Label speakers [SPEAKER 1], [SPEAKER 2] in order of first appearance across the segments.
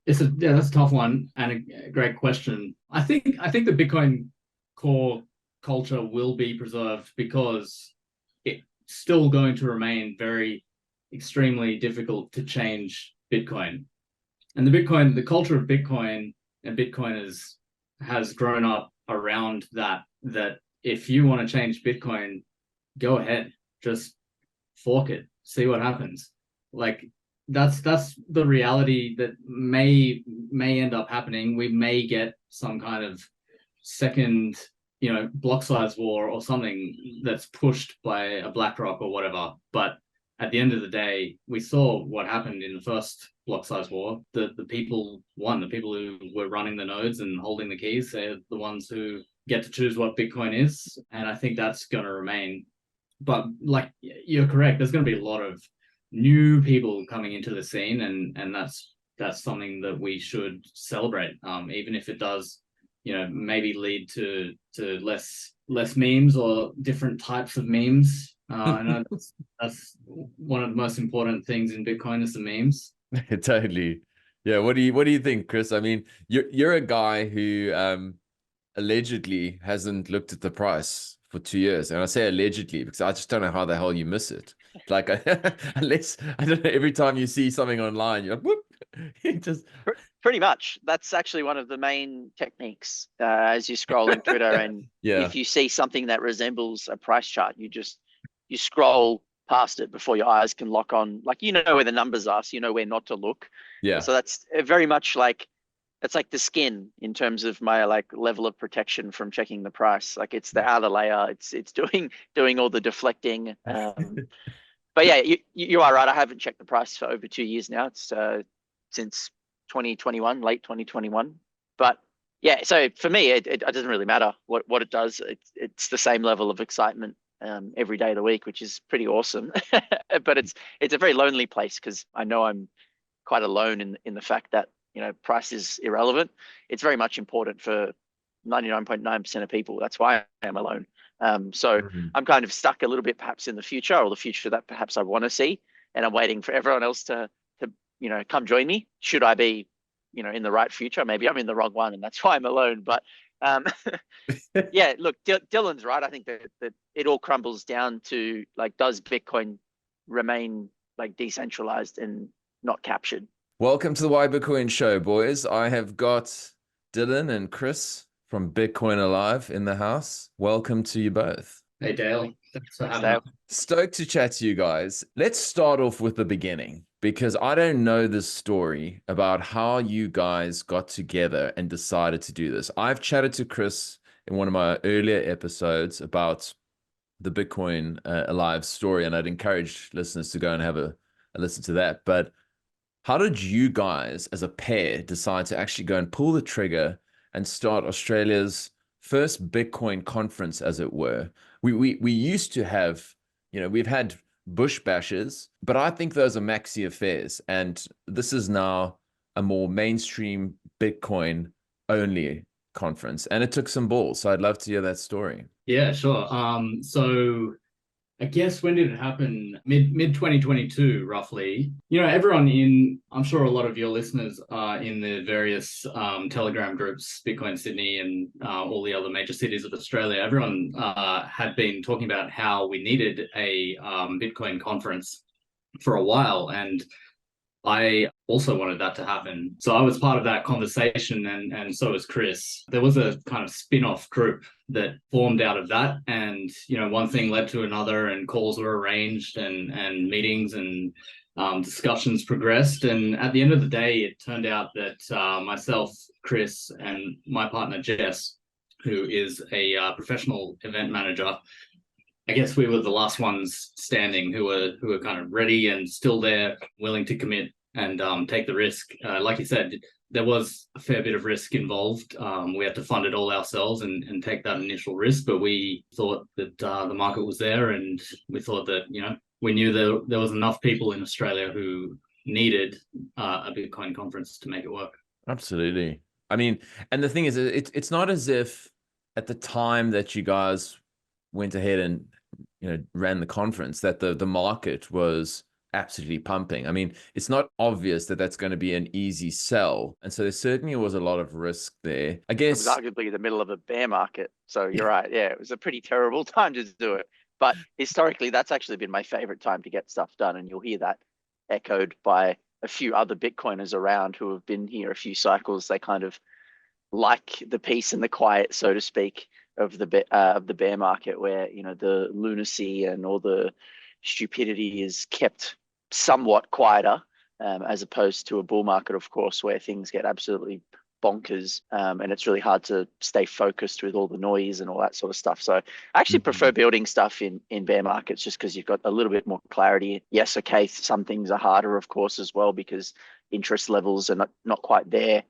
[SPEAKER 1] That's a tough one and a great question. I think the Bitcoin core culture will be preserved because it's still going to remain very extremely difficult to change Bitcoin. And the culture of Bitcoin and Bitcoiners has grown up around that if you want to change Bitcoin, go ahead. Just fork it, see what happens. Like that's the reality that may end up happening. We may get some kind of second, block size war or something that's pushed by a BlackRock or whatever. But at the end of the day, we saw what happened in the first block size war. The people won. The people who were running the nodes and holding the keys, they're the ones who get to choose what Bitcoin is. And I think that's going to remain. But like you're correct, there's going to be a lot of new people coming into the scene, and that's something that we should celebrate. Even if it does, maybe lead to less memes or different types of memes. I know that's one of the most important things in Bitcoin is the memes.
[SPEAKER 2] Totally. Yeah. What do you think, Chris? I mean, you're a guy who allegedly hasn't looked at the price for 2 years. And I say allegedly because I just don't know how the hell you miss it. Like, unless, I don't know, every time you see something online, you're like, whoop, it just.
[SPEAKER 3] Pretty much. That's actually one of the main techniques as you're scrolling Twitter. And
[SPEAKER 2] Yeah.
[SPEAKER 3] if you see something that resembles a price chart, you scroll past it before your eyes can lock on. Like, where the numbers are, so you know where not to look.
[SPEAKER 2] Yeah.
[SPEAKER 3] So that's very much like, it's like the skin in terms of my like level of protection from checking the price. Like it's the outer layer. It's doing all the deflecting. But yeah, you are right. I haven't checked the price for over 2 years now. It's since 2021, late 2021. But yeah, so for me, it doesn't really matter what it does. It's the same level of excitement every day of the week, which is pretty awesome. But it's a very lonely place because I know I'm quite alone in the fact that price is irrelevant. It's very much important for 99.9% of people. That's why I am alone. So I'm kind of stuck a little bit perhaps in the future, or the future that perhaps I want to see, and I'm waiting for everyone else to come join me. Should I be in the right future? Maybe I'm in the wrong one, and that's why I'm alone. But yeah, look, Dylan's right. I think that it all crumbles down to like, does Bitcoin remain like decentralized and not captured?
[SPEAKER 2] Welcome to the Why Bitcoin show, boys. I have got Dylan and Chris from Bitcoin Alive in the house. Welcome to you both.
[SPEAKER 1] Hey Dale, thanks for having me.
[SPEAKER 2] Stoked to chat to you guys. Let's start off with the beginning because I don't know this story about how you guys got together and decided to do this. I've chatted to Chris in one of my earlier episodes about the Bitcoin Alive story, and I'd encourage listeners to go and have a listen to that. But how did you guys as a pair decide to actually go and pull the trigger and start Australia's first Bitcoin conference, as it were? We used to have, we've had bush bashes, but I think those are maxi affairs. And this is now a more mainstream Bitcoin only conference. And it took some balls. So I'd love to hear that story.
[SPEAKER 1] Yeah, sure. So I guess when did it happen? Mid 2022, roughly. I'm sure a lot of your listeners are in the various Telegram groups, Bitcoin Sydney and all the other major cities of Australia. Everyone had been talking about how we needed a Bitcoin conference for a while, and I also wanted that to happen. So I was part of that conversation, and so was Chris. There was a kind of spin-off group that formed out of that. And, one thing led to another, and calls were arranged, and meetings and discussions progressed. And at the end of the day, it turned out that myself, Chris, and my partner, Jess, who is a professional event manager, I guess we were the last ones standing who were kind of ready and still there, willing to commit and take the risk. Like you said, there was a fair bit of risk involved. We had to fund it all ourselves and take that initial risk, but we thought that the market was there, and we thought that, we knew there was enough people in Australia who needed a Bitcoin conference to make it work.
[SPEAKER 2] Absolutely. I mean, and the thing is, it's not as if at the time that you guys went ahead and ran the conference that the market was absolutely pumping. I mean, it's not obvious that that's going to be an easy sell. And so there certainly was a lot of risk there. I
[SPEAKER 3] It was
[SPEAKER 2] guess,
[SPEAKER 3] arguably the middle of a bear market. So you're right. Yeah, it was a pretty terrible time to do it. But historically, that's actually been my favorite time to get stuff done. And you'll hear that echoed by a few other Bitcoiners around who have been here a few cycles. They kind of like the peace and the quiet, so to speak, of the bear market, where the lunacy and all the stupidity is kept somewhat quieter, as opposed to a bull market, of course, where things get absolutely bonkers, and it's really hard to stay focused with all the noise and all that sort of stuff. So I actually prefer building stuff in bear markets, just because you've got a little bit more clarity. Yes, okay, some things are harder, of course, as well, because interest levels are not quite there,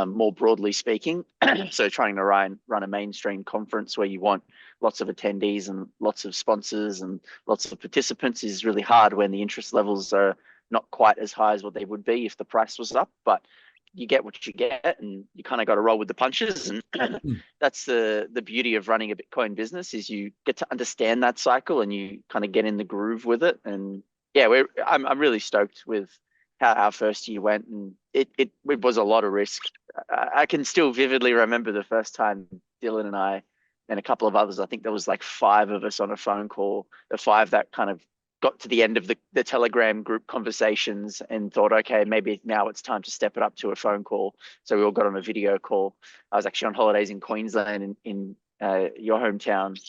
[SPEAKER 3] more broadly speaking. So trying to run a mainstream conference where you want lots of attendees and lots of sponsors and lots of participants is really hard when the interest levels are not quite as high as what they would be if the price was up. But you get what you get, and you kind of got to roll with the punches. And that's the beauty of running a Bitcoin business, is you get to understand that cycle and you kind of get in the groove with it. And yeah, I'm really stoked with how our first year went, and it was a lot of risk. I can still vividly remember the first time Dylan and I and a couple of others, I think there was like 5 of us on a phone call, the 5 that kind of got to the end of the Telegram group conversations and thought, okay, maybe now it's time to step it up to a phone call. So we all got on a video call. I was actually on holidays in Queensland, in your hometown,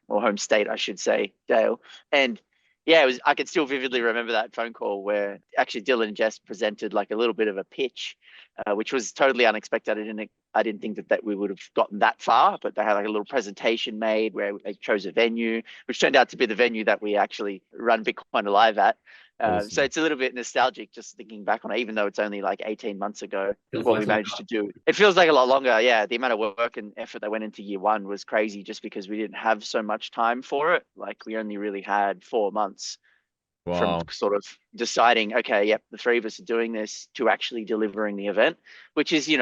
[SPEAKER 3] or home state, I should say, Dale. And yeah, I can still vividly remember that phone call where actually Dylan and Jess presented like a little bit of a pitch, which was totally unexpected. I didn't think that we would have gotten that far, but they had like a little presentation made where they chose a venue, which turned out to be the venue that we actually run Bitcoin Alive at.
[SPEAKER 2] Awesome.
[SPEAKER 3] So it's a little bit nostalgic just thinking back on it, even though it's only like 18 months ago,
[SPEAKER 1] Feels
[SPEAKER 3] what
[SPEAKER 1] like
[SPEAKER 3] we managed to do. It feels like a lot longer. Yeah, the amount of work and effort that went into year 1 was crazy, just because we didn't have so much time for it. Like we only really had 4 months from
[SPEAKER 2] wow.
[SPEAKER 3] sort of deciding, okay, yep, the 3 of us are doing this, to actually delivering the event, which is,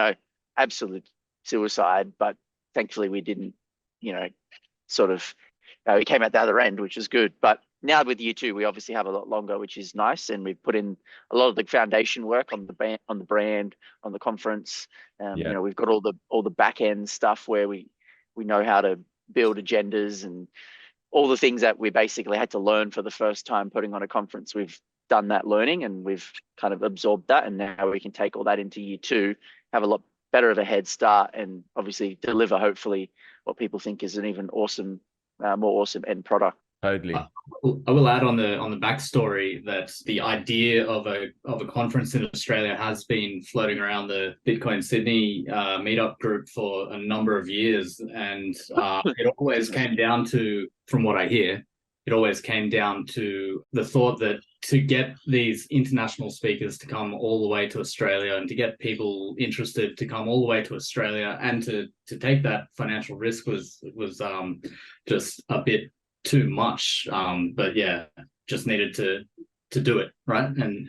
[SPEAKER 3] absolute suicide. But thankfully we didn't, sort of, we came out the other end, which is good. But now with year 2, we obviously have a lot longer, which is nice. And we've put in a lot of the foundation work on the brand, on the conference.
[SPEAKER 2] Yeah.
[SPEAKER 3] We've got all the back end stuff where we know how to build agendas and all the things that we basically had to learn for the first time putting on a conference. We've done that learning and we've kind of absorbed that. And now we can take all that into year 2, have a lot better of a head start, and obviously deliver, hopefully, what people think is an even more awesome end product.
[SPEAKER 2] Totally.
[SPEAKER 1] I will add on the backstory that the idea of a conference in Australia has been floating around the Bitcoin Sydney meetup group for a number of years, and it always came down to, from what I hear, it always came down to the thought that to get these international speakers to come all the way to Australia, and to get people interested to come all the way to Australia, and to take that financial risk was just a bit too much. But yeah, just needed to do it, right? And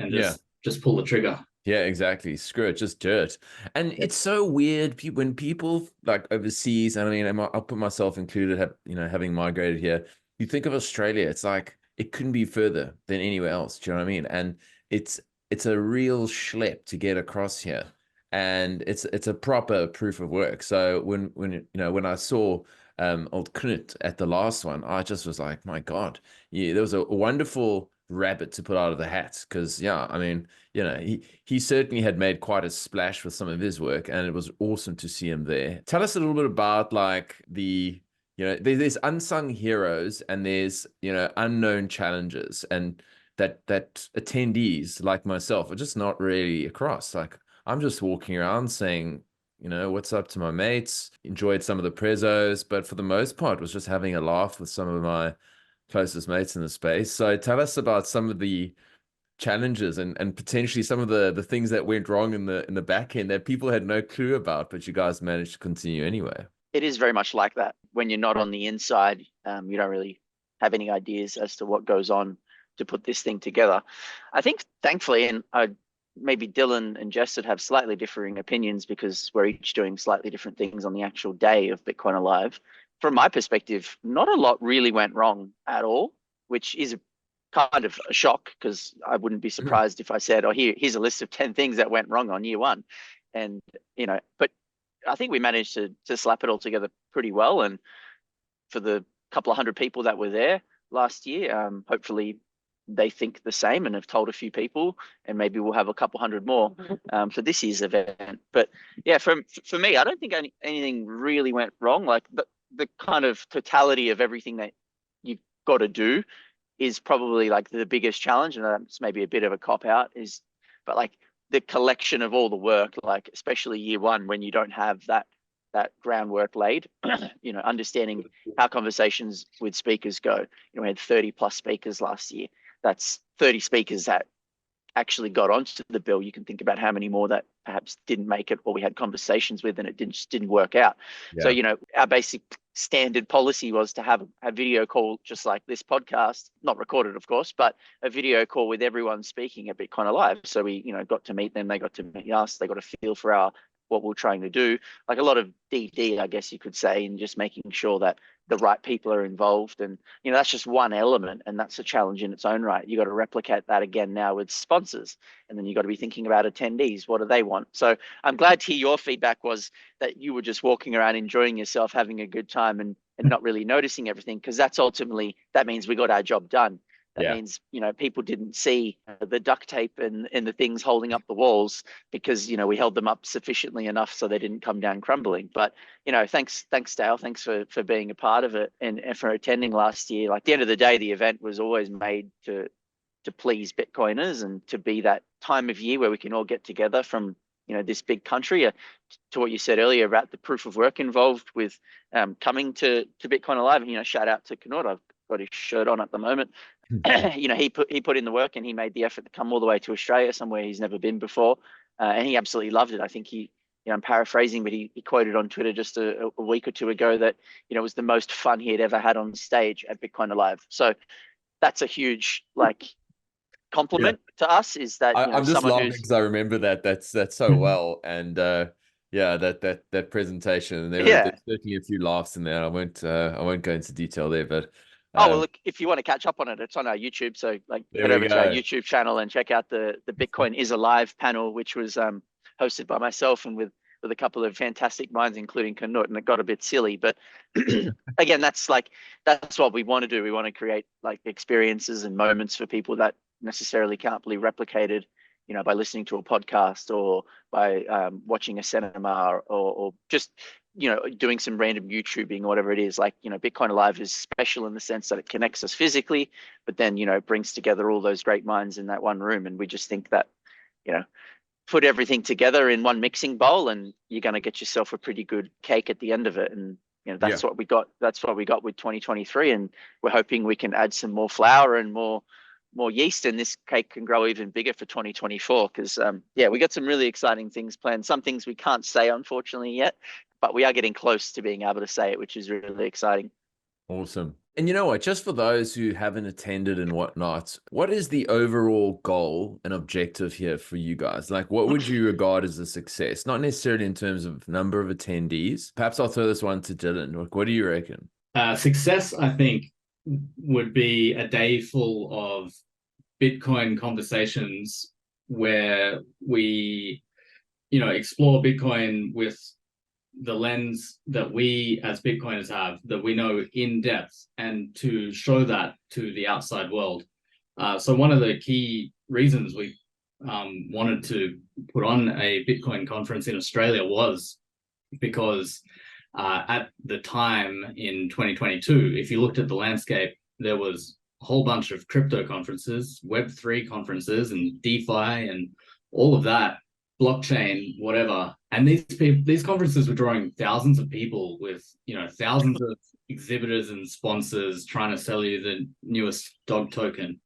[SPEAKER 1] just pull the trigger.
[SPEAKER 2] Yeah, exactly. Screw it, just do it. And it's so weird when people like overseas, and I mean, I'll put myself included, having migrated here. You think of Australia, it's like it couldn't be further than anywhere else. Do you know what I mean? And it's a real schlep to get across here, and it's a proper proof of work. So when I saw old Knut at the last one, I just was like, my God, yeah, there was a wonderful rabbit to put out of the hat, because I mean, he certainly had made quite a splash with some of his work, and it was awesome to see him there. Tell us a little bit about like there's unsung heroes, and there's unknown challenges, and that attendees like myself are just not really across. Like I'm just walking around saying, what's up to my mates, enjoyed some of the prezos, but for the most part was just having a laugh with some of my closest mates in the space. So tell us about some of the challenges and potentially some of the things that went wrong in the back end that people had no clue about, but you guys managed to continue anyway.
[SPEAKER 3] It is very much like that. When you're not on the inside, you don't really have any ideas as to what goes on to put this thing together. I think, thankfully, and maybe Dylan and Jess would have slightly differing opinions because we're each doing slightly different things on the actual day of Bitcoin Alive. From my perspective, not a lot really went wrong at all, which is kind of a shock, because I wouldn't be surprised if I said, oh, here's a list of 10 things that went wrong on year one. And, but I think we managed to slap it all together pretty well. And for the couple of hundred people that were there last year, hopefully they think the same and have told a few people, and maybe we'll have a couple hundred more for this year's event. But yeah, for me, I don't think anything really went wrong. Like the kind of totality of everything that you've got to do is probably like the biggest challenge, and that's maybe a bit of a cop out, but like the collection of all the work, like especially year one when you don't have that groundwork laid, understanding how conversations with speakers go. We had 30 plus speakers last year. That's 30 speakers that actually got onto the bill. You can think about how many more that perhaps didn't make it, or we had conversations with and it just didn't work out. Yeah. So, our basic standard policy was to have a video call just like this podcast, not recorded, of course, but a video call with everyone speaking at Bitcoin Alive. So we, got to meet them, they got to meet us, they got a feel for what we're trying to do, like a lot of DD, I guess you could say, and just making sure that the right people are involved. And, that's just one element, and that's a challenge in its own right. You got to replicate that again now with sponsors, and then you got to be thinking about attendees. What do they want? So I'm glad to hear your feedback was that you were just walking around enjoying yourself, having a good time, and not really noticing everything, because that means we got our job done. That means, people didn't see the duct tape and the things holding up the walls, because, we held them up sufficiently enough so they didn't come down crumbling. But, thanks, Dale. Thanks for being a part of it and for attending last year. Like, at the end of the day, the event was always made to please Bitcoiners and to be that time of year where we can all get together from, this big country. To what you said earlier about the proof of work involved with coming to Bitcoin Alive. And, shout out to Knut. I've got his shirt on at the moment. He put in the work, and he made the effort to come all the way to Australia, somewhere he's never been before, and he absolutely loved it. I think I'm paraphrasing, but he quoted on Twitter just a week or two ago that it was the most fun he had ever had on stage at Bitcoin Alive. So that's a huge compliment to us. Is that
[SPEAKER 2] I'm just laughing because I remember that's so well, and that presentation, and there's certainly a few laughs in there. I won't go into detail there, but.
[SPEAKER 3] Well, look, if you want to catch up on it, it's on our YouTube. So head over to our YouTube channel and check out the Bitcoin is Alive panel, which was hosted by myself and with a couple of fantastic minds, including Knut, and it got a bit silly. But again, that's what we want to do. We want to create like experiences and moments for people that necessarily can't be replicated, by listening to a podcast or by watching a seminar or just doing some random YouTubing or whatever it is. Like, Bitcoin Alive is special in the sense that it connects us physically, but then, brings together all those great minds in that one room. And we just think that, put everything together in one mixing bowl and you're going to get yourself a pretty good cake at the end of it. And, that's what we got. That's what we got with 2023. And we're hoping we can add some more flour and more yeast, and this cake can grow even bigger for 2024. Because, we got some really exciting things planned. Some things we can't say, unfortunately, yet, but we are getting close to being able to say it, which is really exciting.
[SPEAKER 2] Awesome. And you know what, just for those who haven't attended and whatnot, what is the overall goal and objective here for you guys? Like, what would you regard as a success? Not necessarily in terms of number of attendees. Perhaps I'll throw this one to Dylan. What do you reckon?
[SPEAKER 1] Success, I think, would be a day full of Bitcoin conversations where we, explore Bitcoin with the lens that we as Bitcoiners have, that we know in depth, and to show that to the outside world. So one of the key reasons we wanted to put on a Bitcoin conference in Australia was because at the time in 2022, if you looked at the landscape, there was a whole bunch of crypto conferences, Web3 conferences, and DeFi, and all of that, blockchain, whatever. And these conferences were drawing thousands of people with, thousands of exhibitors and sponsors trying to sell you the newest dog token.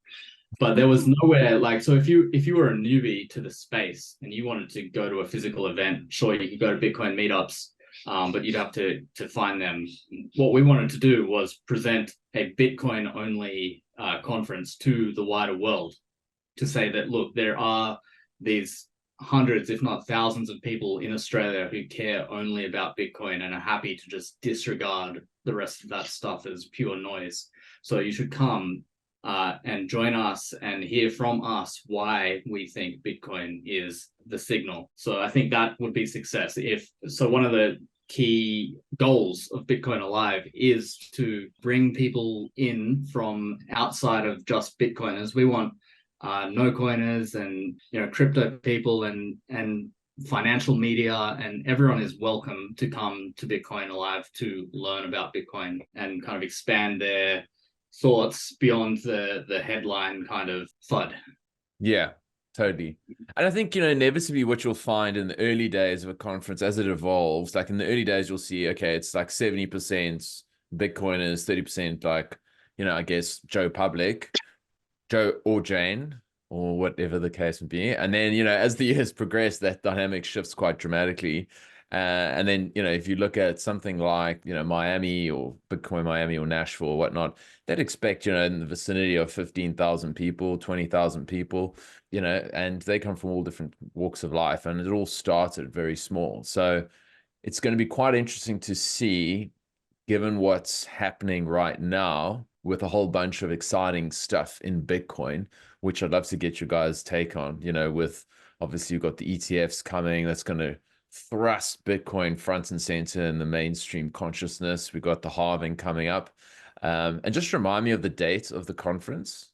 [SPEAKER 1] But there was nowhere so if you were a newbie to the space and you wanted to go to a physical event, sure, you could go to Bitcoin meetups, but you'd have to find them. What we wanted to do was present a Bitcoin only conference to the wider world, to say that, look, there are these hundreds, if not thousands, of people in Australia who care only about Bitcoin and are happy to just disregard the rest of that stuff as pure noise. So you should come and join us and hear from us why we think Bitcoin is the signal. So I think that would be success. One of the key goals of Bitcoin Alive is to bring people in from outside of just Bitcoiners. We want no coiners and crypto people and financial media, and everyone is welcome to come to Bitcoin Alive to learn about Bitcoin and kind of expand their thoughts beyond the headline kind of FUD.
[SPEAKER 2] Yeah, totally. And I think, inevitably what you'll find in the early days of a conference as it evolves, like in the early days, you'll see, okay, it's like 70% Bitcoiners, 30% like, I guess Joe or Jane, or whatever the case would be. And then, as the years progress, that dynamic shifts quite dramatically. And then, if you look at something like, Miami or Bitcoin Miami or Nashville or whatnot, they'd expect, in the vicinity of 15,000 people, 20,000 people, and they come from all different walks of life. And it all started very small. So it's going to be quite interesting to see, given what's happening right now with a whole bunch of exciting stuff in Bitcoin, which I'd love to get your guys' take on, with obviously you've got the ETFs coming, that's going to thrust Bitcoin front and center in the mainstream consciousness. We've got the halving coming up. And just remind me of the date of the conference.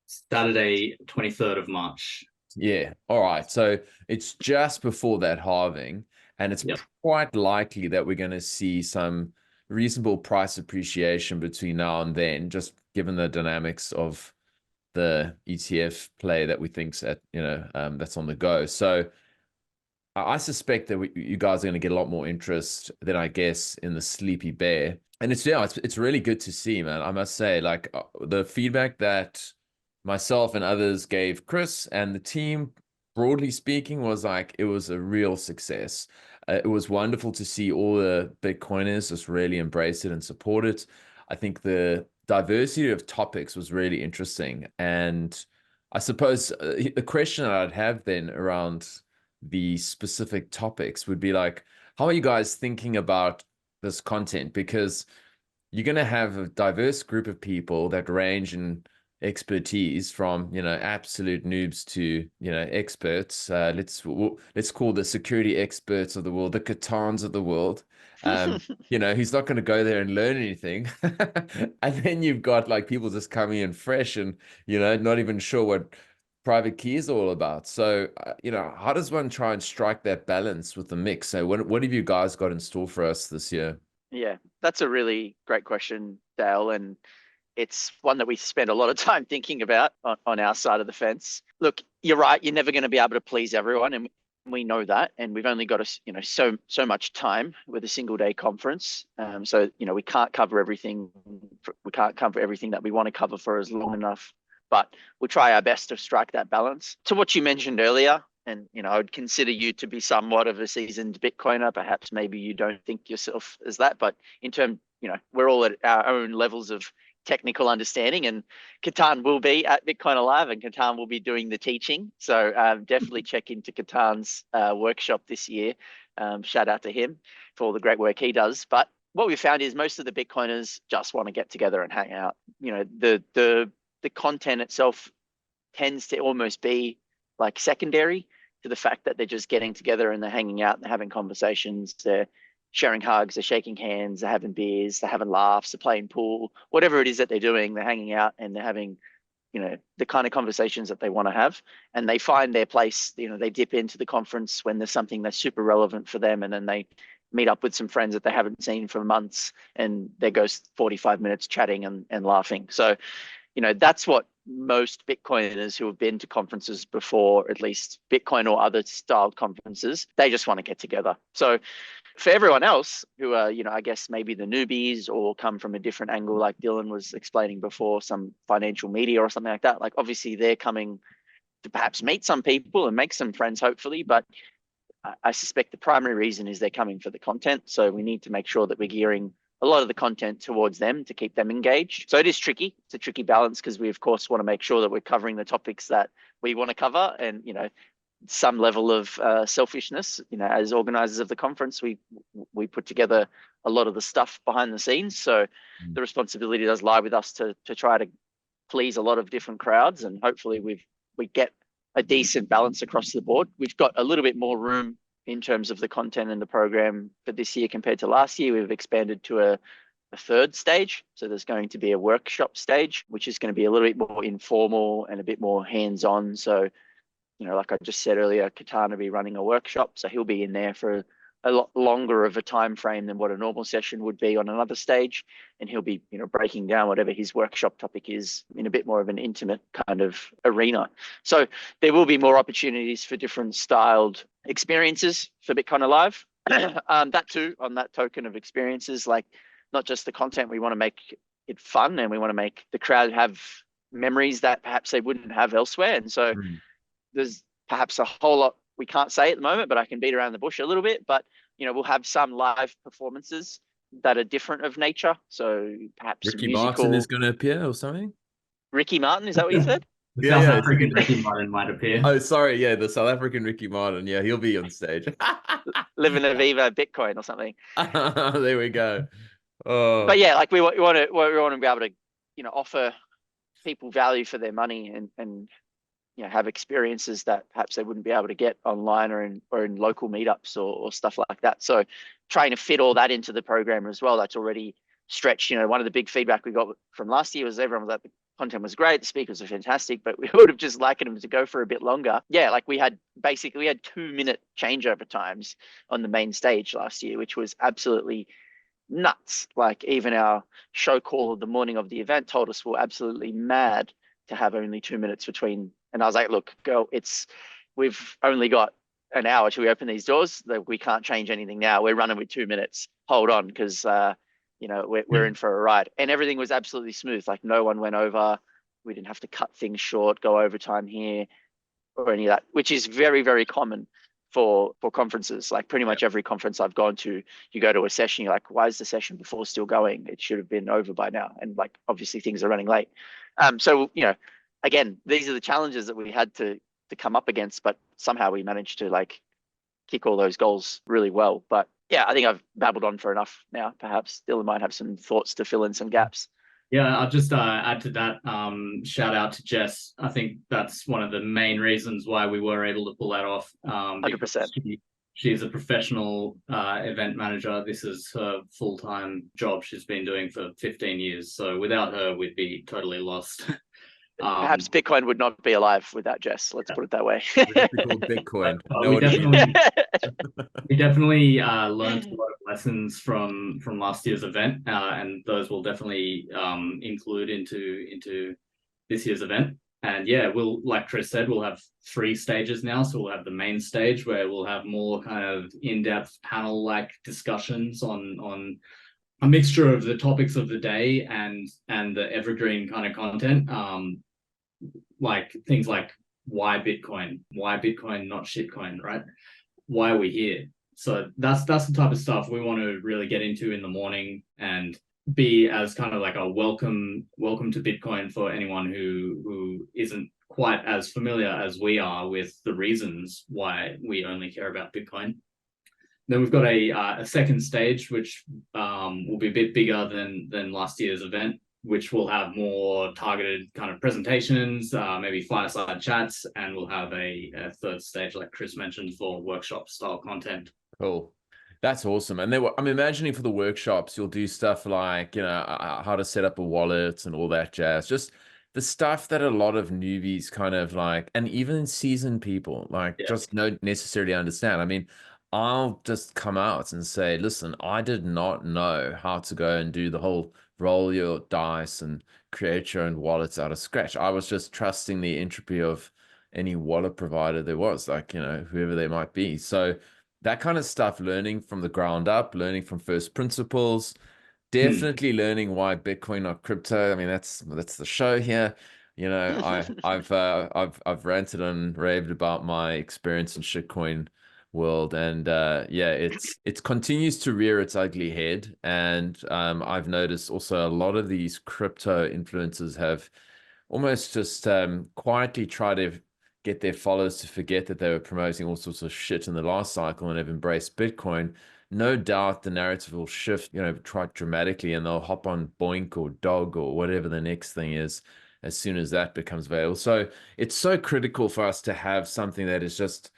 [SPEAKER 1] Saturday, 23rd of March.
[SPEAKER 2] Yeah. All right. So it's just before that halving, and it's quite likely that we're going to see some reasonable price appreciation between now and then, just given the dynamics of the ETF play that we think's at, that's on the go. So I suspect that you guys are going to get a lot more interest than I guess in the Sleepy Bear. And it's really good to see, man. I must say, like the feedback that myself and others gave Chris and the team, broadly speaking, was like, it was a real success. It was wonderful to see all the Bitcoiners just really embrace it and support it. I think the diversity of topics was really interesting. And I suppose the question that I'd have then around the specific topics would be like, how are you guys thinking about this content? Because you're going to have a diverse group of people that range in expertise from, absolute noobs to, experts. Let's call the security experts of the world, the Catans of the world. Who's not going to go there and learn anything. And then you've got like people just coming in fresh and, not even sure what private key is all about. So, how does one try and strike that balance with the mix? So what have you guys got in store for us this year?
[SPEAKER 3] Yeah, that's a really great question, Dale. And it's one that we spend a lot of time thinking about on our side of the fence. Look, you're right. You're never going to be able to please everyone. And we know that. And we've only got so much time with a single day conference. So, we can't cover everything. We can't cover everything that we want to cover for as long enough. But we'll try our best to strike that balance. To what you mentioned earlier, and I would consider you to be somewhat of a seasoned Bitcoiner. Perhaps maybe you don't think yourself as that, but in terms, we're all at our own levels of technical understanding, and Catan will be at Bitcoin Alive, and Catan will be doing the teaching. So definitely check into Catan's workshop this year. Shout out to him for all the great work he does. But what we found is most of the Bitcoiners just want to get together and hang out. The content itself tends to almost be like secondary to the fact that they're just getting together and they're hanging out and they're having conversations, they're sharing hugs, they're shaking hands, they're having beers, they're having laughs, they're playing pool, whatever it is that they're doing, they're hanging out and they're having, the kind of conversations that they want to have. And they find their place, they dip into the conference when there's something that's super relevant for them. And then they meet up with some friends that they haven't seen for months, and there goes 45 minutes chatting and laughing. So, that's what most Bitcoiners who have been to conferences before, at least Bitcoin or other styled conferences, they just want to get together. So for everyone else who are, I guess maybe the newbies or come from a different angle, like Dylan was explaining before, some financial media or something like that, like obviously they're coming to perhaps meet some people and make some friends, hopefully. But I suspect the primary reason is they're coming for the content. So we need to make sure that we're gearing a lot of the content towards them to keep them engaged. So it is tricky. It's a tricky balance because we, of course, want to make sure that we're covering the topics that we want to cover, and, some level of selfishness, as organizers of the conference, we put together a lot of the stuff behind the scenes. So the responsibility does lie with us to try to please a lot of different crowds, and hopefully we get a decent balance across the board. We've got a little bit more room in terms of the content and the program for this year compared to last year. We've expanded to a third stage. So there's going to be a workshop stage, which is going to be a little bit more informal and a bit more hands-on. So, you know, like I just said earlier, Katan will be running a workshop. So he'll be in there for a lot longer of a time frame than what a normal session would be on another stage. And he'll be, you know, breaking down whatever his workshop topic is in a bit more of an intimate kind of arena. So there will be more opportunities for different styled experiences for Bitcoin Alive. That too, on that token of experiences, like not just the content, we want to make it fun, and we want to make the crowd have memories that perhaps they wouldn't have elsewhere. And so there's perhaps a whole lot we can't say at the moment, but I can beat around the bush a little bit. But, you know, we'll have some live performances that are different of nature. So perhaps
[SPEAKER 2] Ricky
[SPEAKER 3] musical...
[SPEAKER 2] Martin is going to appear or something?
[SPEAKER 3] Ricky Martin, is that what you said?
[SPEAKER 1] The South African Ricky Martin might appear.
[SPEAKER 2] Oh, sorry. Yeah, the South African Ricky Martin. Yeah, he'll be on stage.
[SPEAKER 3] Living a Viva Bitcoin or something.
[SPEAKER 2] There we go. Oh.
[SPEAKER 3] But yeah, like we want to be able to, you know, offer people value for their money, and you know, have experiences that perhaps they wouldn't be able to get online or in local meetups or stuff like that. So trying to fit all that into the program as well, that's already stretched. You know, one of the big feedback we got from last year was everyone was like, the content was great, the speakers were fantastic, but we would have just liked them to go for a bit longer. Yeah, like we had 2-minute changeover times on the main stage last year, which was absolutely nuts. Like even our show call of the morning of the event told us we're absolutely mad to have only 2 minutes between. And I was like, look, girl, we've only got an hour till we open these doors. That we can't change anything now. We're running with 2 minutes. Hold on, because you know, we're in for a ride. And everything was absolutely smooth. Like no one went over. We didn't have to cut things short, go overtime here or any of that, which is very, very common for conferences. Like pretty much every conference I've gone to, you go to a session, you're like, why is the session before still going? It should have been over by now. And like, obviously things are running late. So, you know, again, these are the challenges that we had to come up against, but somehow we managed to like kick all those goals really well. But yeah, I think I've babbled on for enough now. Perhaps Dylan might have some thoughts to fill in some gaps.
[SPEAKER 1] Yeah, I'll just add to that. Shout out to Jess. I think that's one of the main reasons why we were able to pull that off.
[SPEAKER 3] 100%.
[SPEAKER 1] She's a professional event manager. This is her full-time job she's been doing for 15 years. So without her, we'd be totally lost.
[SPEAKER 3] Perhaps Bitcoin would not be alive without Jess. Let's put it that way.
[SPEAKER 2] Bitcoin.
[SPEAKER 1] We definitely learned a lot of lessons from last year's event, and those will definitely include into this year's event. And yeah, we'll, like Chris said, we'll have 3 stages now. So we'll have the main stage where we'll have more kind of in-depth panel-like discussions on a mixture of the topics of the day and the evergreen kind of content, like things like why Bitcoin, not shitcoin, right? Why are we here? So that's the type of stuff we want to really get into in the morning and be as kind of like a welcome to Bitcoin for anyone who isn't quite as familiar as we are with the reasons why we only care about Bitcoin. Then we've got a second stage, which will be a bit bigger than last year's event, which will have more targeted kind of presentations, maybe fireside chats, and we'll have a third stage, like Chris mentioned, for workshop style content.
[SPEAKER 2] Cool. That's awesome. And I'm imagining for the workshops, you'll do stuff like, you know, how to set up a wallet and all that jazz. Just the stuff that a lot of newbies kind of like, and even seasoned people like just don't necessarily understand. I mean, I'll just come out and say, listen, I did not know how to go and do the whole roll your dice and create your own wallets out of scratch. I was just trusting the entropy of any wallet provider there was, like, you know, whoever they might be. So that kind of stuff, learning from the ground up, learning from first principles, definitely learning why Bitcoin, not crypto. I mean, that's the show here. You know, I've ranted and raved about my experience in shitcoin world, and yeah, it continues to rear its ugly head. And I've noticed also a lot of these crypto influencers have almost just quietly tried to get their followers to forget that they were promoting all sorts of shit in the last cycle and have embraced Bitcoin. No doubt the narrative will shift, you know, quite dramatically, and they'll hop on Boink or Dog or whatever the next thing is, as soon as that becomes available. So it's so critical for us to have something that is just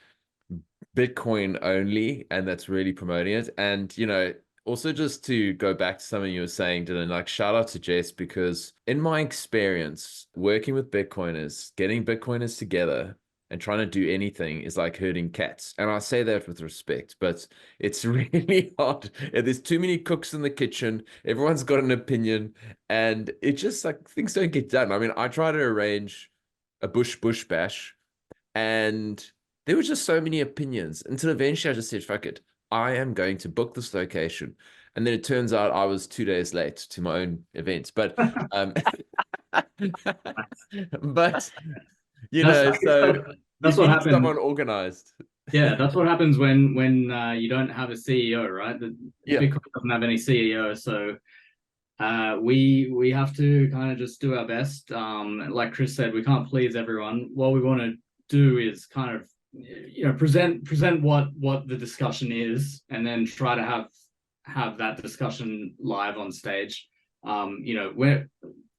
[SPEAKER 2] Bitcoin only and that's really promoting it. And, you know, also just to go back to something you were saying, Dylan, like shout out to Jess, because in my experience working with Bitcoiners, getting Bitcoiners together and trying to do anything is like herding cats. And I say that with respect, but it's really hard. There's too many cooks in the kitchen. Everyone's got an opinion and it just like things don't get done. I mean, I try to arrange a bush bash and there were just so many opinions until eventually I just said, fuck it. I am going to book this location. And then it turns out I was 2 days late to my own event. But but you know, so
[SPEAKER 1] that's
[SPEAKER 2] you
[SPEAKER 1] what
[SPEAKER 2] need
[SPEAKER 1] happened.
[SPEAKER 2] someone organized.
[SPEAKER 1] Yeah, that's what happens when you don't have a CEO, right?
[SPEAKER 2] Yeah.
[SPEAKER 1] Bitcoin doesn't have any CEO, so we have to kind of just do our best. Like Chris said, we can't please everyone. What we want to do is kind of, you know, present what the discussion is, and then try to have that discussion live on stage. You know,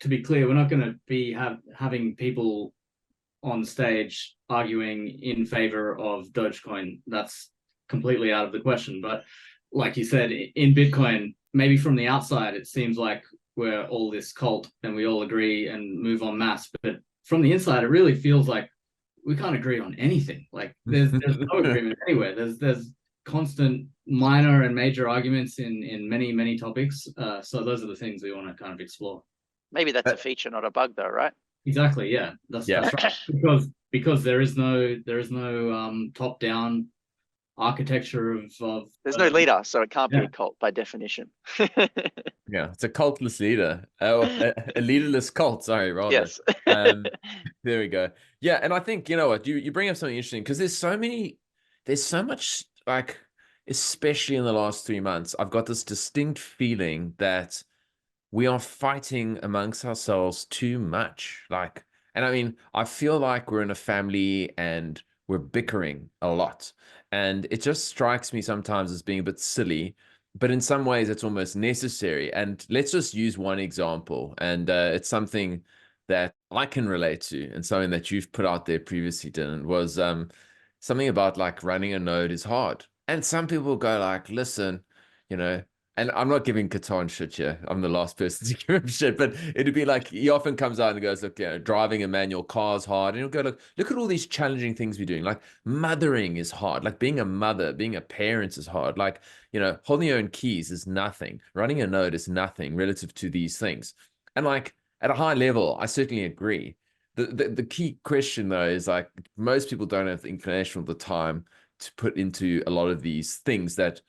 [SPEAKER 1] to be clear, we're not going to be having people on stage arguing in favor of Dogecoin. That's completely out of the question. But like you said, in Bitcoin, maybe from the outside, it seems like we're all this cult and we all agree and move en masse. But from the inside, it really feels like we can't agree on anything. Like there's no agreement anywhere. There's constant minor and major arguments in many topics. So those are the things we want to kind of explore.
[SPEAKER 3] Maybe that's a feature, not a bug, though, right?
[SPEAKER 1] Exactly. Yeah. That's right. Because there is no top down architecture of
[SPEAKER 3] there's no leader, so it can't be a cult by definition.
[SPEAKER 2] Yeah, it's a cultless leader. Oh, a leaderless cult. Sorry, rather.
[SPEAKER 3] Yes.
[SPEAKER 2] There we go. Yeah, and I think you know what you bring up something interesting because there's so much like, especially in the last 3 months, I've got this distinct feeling that we are fighting amongst ourselves too much. Like, and I mean, I feel like we're in a family and we're bickering a lot. And it just strikes me sometimes as being a bit silly, but in some ways it's almost necessary. And let's just use one example. And it's something that I can relate to and something that you've put out there previously, Dylan, was something about like running a node is hard. And some people go like, listen, you know, and I'm not giving Catan shit here. I'm the last person to give him shit, but it'd be like he often comes out and goes, look, you know, driving a manual car is hard. And he'll go, look at all these challenging things we're doing. Like mothering is hard. Like being a mother, being a parent is hard. Like, you know, holding your own keys is nothing. Running a node is nothing relative to these things. And like at a high level, I certainly agree. The key question though is like most people don't have the inclination or the time to put into a lot of these things that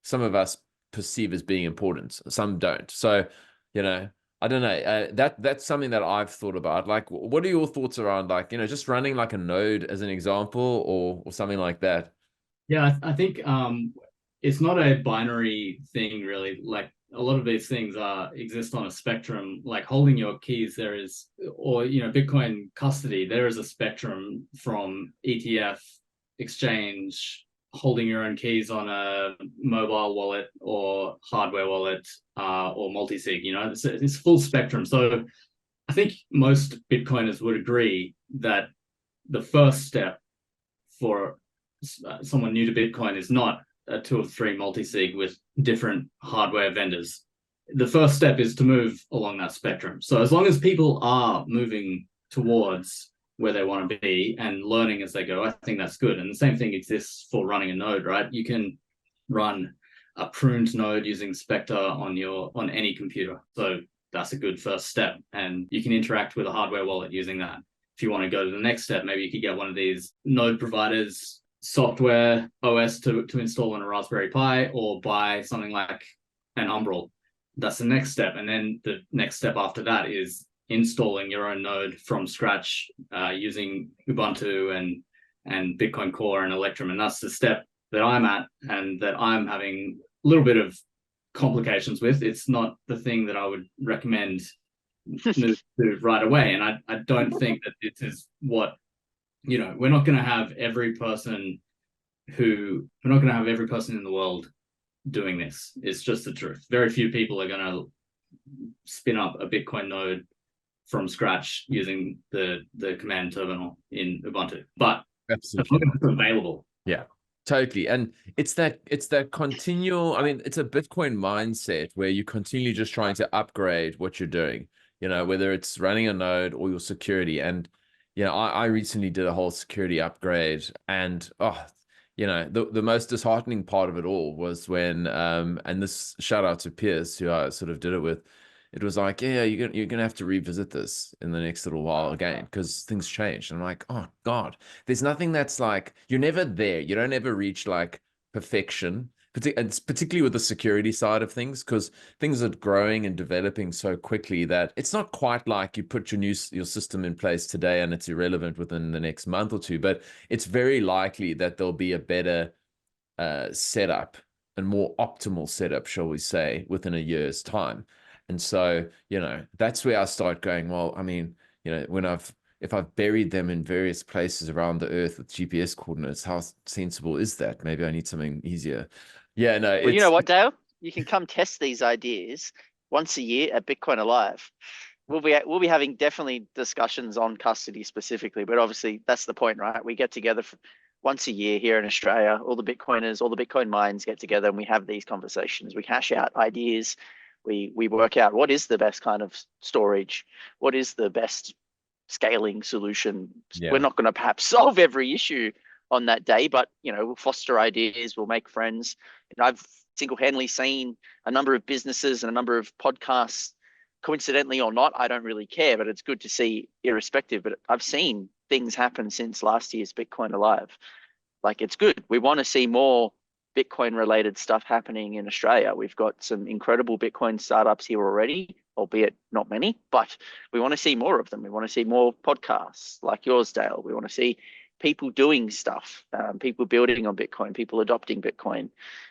[SPEAKER 2] some of us perceive as being important. Some don't. So, you know, I don't know. That's something that I've thought about. Like, what are your thoughts around, like, you know, just running like a node as an example, or something like that?
[SPEAKER 1] Yeah, I think it's not a binary thing really. Like a lot of these things exist on a spectrum. Like holding your keys, there is, or you know, Bitcoin custody, there is a spectrum from ETF, exchange, holding your own keys on a mobile wallet or hardware wallet or multi-sig. You know, it's full spectrum. So I think most Bitcoiners would agree that the first step for someone new to Bitcoin is not a 2 of 3 multi-sig with different hardware vendors. The first step is to move along that spectrum. So as long as people are moving towards where they want to be and learning as they go, I think that's good. And the same thing exists for running a node, right? You can run a pruned node using Spectre on any computer. So that's a good first step. And you can interact with a hardware wallet using that. If you want to go to the next step, maybe you could get one of these node providers software OS to install on a Raspberry Pi, or buy something like an Umbrel. That's the next step. And then the next step after that is installing your own node from scratch using Ubuntu and Bitcoin Core and Electrum. And that's the step that I'm at and that I'm having a little bit of complications with. It's not the thing that I would recommend move to right away. And I don't think that this is what, you know, we're not going to have every person in the world doing this. It's just the truth. Very few people are going to spin up a Bitcoin node from scratch using the command terminal in Ubuntu. But as
[SPEAKER 2] Absolutely.
[SPEAKER 1] long as it's available.
[SPEAKER 2] Yeah, totally. And it's that continual, I mean, it's a Bitcoin mindset where you're continually just trying to upgrade what you're doing, whether it's running a node or your security. And, I recently did a whole security upgrade, and the most disheartening part of it all was when, and this shout out to Pierce, who I sort of did it with. It was like, yeah, you're gonna have to revisit this in the next little while again because things changed. And I'm like, oh God, there's nothing that's like, you're never there. You don't ever reach like perfection, particularly with the security side of things, because things are growing and developing so quickly that it's not quite like you put your system in place today and it's irrelevant within the next month or two. But it's very likely that there'll be a better setup and more optimal setup, shall we say, within a year's time. And so, that's where I start going, well, I mean, if I've buried them in various places around the earth with GPS coordinates, how sensible is that? Maybe I need something easier. Yeah, no,
[SPEAKER 3] Well, you know what, Dale? You can come test these ideas once a year at Bitcoin Alive. We'll be having definitely discussions on custody specifically, but obviously that's the point, right? We get together once a year here in Australia. All the Bitcoiners, all the Bitcoin minds get together, and we have these conversations. We hash out ideas. We work out what is the best kind of storage, what is the best scaling solution.
[SPEAKER 2] Yeah.
[SPEAKER 3] We're not going to perhaps solve every issue on that day, but we'll foster ideas, we'll make friends. I've single-handedly seen a number of businesses and a number of podcasts, coincidentally or not, I don't really care, but it's good to see irrespective. But I've seen things happen since last year's Bitcoin Alive. Like, it's good. We want to see more Bitcoin related stuff happening in Australia. We've got some incredible Bitcoin startups here already, albeit not many, but we want to see more of them. We want to see more podcasts like yours, Dale. We want to see people doing stuff, people building on Bitcoin, people adopting Bitcoin.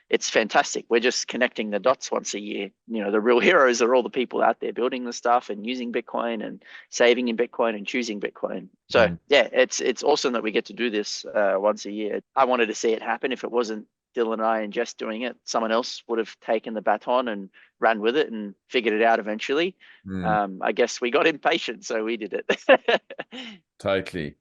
[SPEAKER 3] It's fantastic. We're just connecting the dots once a year. The real heroes are all the people out there building the stuff and using Bitcoin and saving in Bitcoin and choosing Bitcoin. So yeah, it's awesome that we get to do this once a year. I wanted to see it happen. If it wasn't Dylan and I and Jess doing it, someone else would have taken the baton and ran with it and figured it out eventually. I guess we got impatient, so we did it.
[SPEAKER 2] Totally.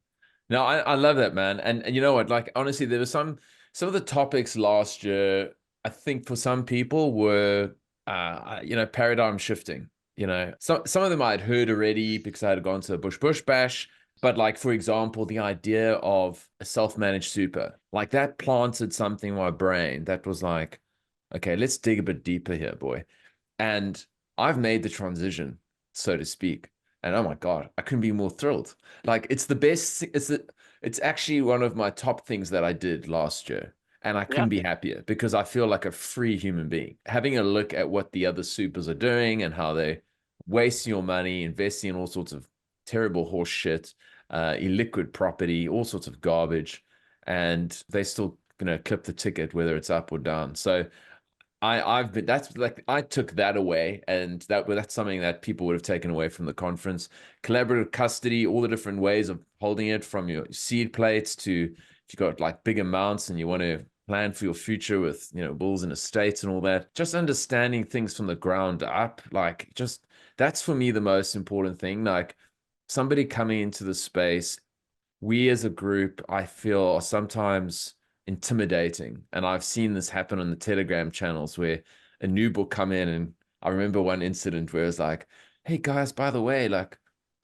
[SPEAKER 2] No, I love that, man. And you know what? Like, honestly, there were some of the topics last year, I think for some people were, paradigm shifting. Some of them I'd heard already because I had gone to a Bush Bash. But like, for example, the idea of a self-managed super, like that planted something in my brain that was like, okay, let's dig a bit deeper here, boy. And I've made the transition, so to speak. And oh my God, I couldn't be more thrilled. Like, it's the best. It's actually one of my top things that I did last year. And I couldn't be happier because I feel like a free human being. Having a look at what the other supers are doing and how they're wasting your money, investing in all sorts of terrible horse shit, illiquid property, all sorts of garbage. And they still, clip the ticket, whether it's up or down. So I took that away, and that's something that people would have taken away from the conference. Collaborative custody, all the different ways of holding it, from your seed plates to if you got like big amounts and you want to plan for your future with bulls and estates and all that. Just understanding things from the ground up, like, just that's for me the most important thing. Like, somebody coming into the space, we as a group, I feel, are sometimes intimidating. And I've seen this happen on the Telegram channels where a noob will come in, and I remember one incident where it's like, hey guys, by the way, like,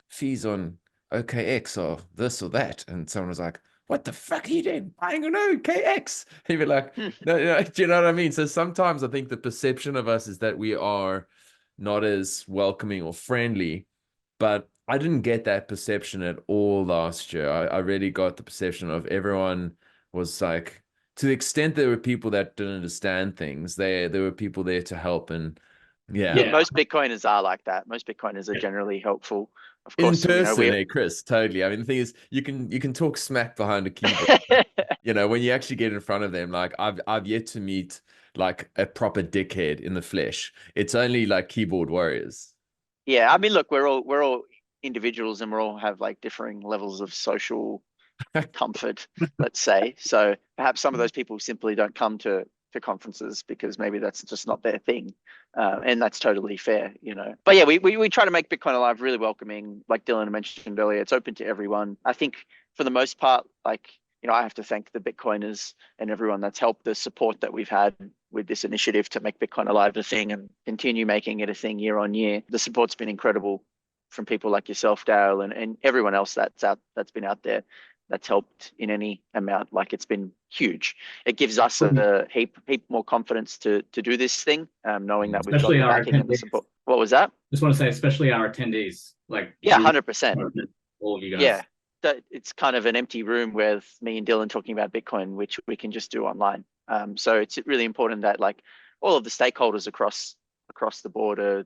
[SPEAKER 2] fees on OKX or this or that. And someone was like, what the fuck are you doing? Buying an OKX? He'd be like, no, do you know what I mean? So sometimes I think the perception of us is that we are not as welcoming or friendly, but I didn't get that perception at all last year. I really got the perception of everyone was like, to the extent there were people that didn't understand things, there were people there to help. And yeah.
[SPEAKER 3] Most Bitcoiners are like that. Most Bitcoiners are generally helpful. Of
[SPEAKER 2] In
[SPEAKER 3] course,
[SPEAKER 2] person, Chris, totally. I mean, the thing is, you can talk smack behind a keyboard. When you actually get in front of them, like, I've yet to meet like a proper dickhead in the flesh. It's only like keyboard warriors.
[SPEAKER 3] Yeah, I mean, look, we're all individuals, and we all have like differing levels of social comfort, let's say. So perhaps some of those people simply don't come to to conferences because maybe that's just not their thing, and that's totally fair, you know. But yeah, we try to make Bitcoin Alive really welcoming. Like Dylan mentioned earlier, it's open to everyone. I think for the most part, like, you know, I have to thank the Bitcoiners and everyone that's helped, the support that we've had with this initiative to make Bitcoin Alive a thing and continue making it a thing year on year. The support's been incredible from people like yourself, Dale, and everyone else that's been out there that's helped in any amount. Like, it's been huge. It gives us a heap more confidence to do this thing, knowing that we've got the backing and the support. What was that?
[SPEAKER 1] Just want to say, especially our attendees, like,
[SPEAKER 3] yeah, 100%.
[SPEAKER 1] All of you guys.
[SPEAKER 3] Yeah, that it's kind of an empty room with me and Dylan talking about Bitcoin, which we can just do online. So it's really important that, like, all of the stakeholders across the board are,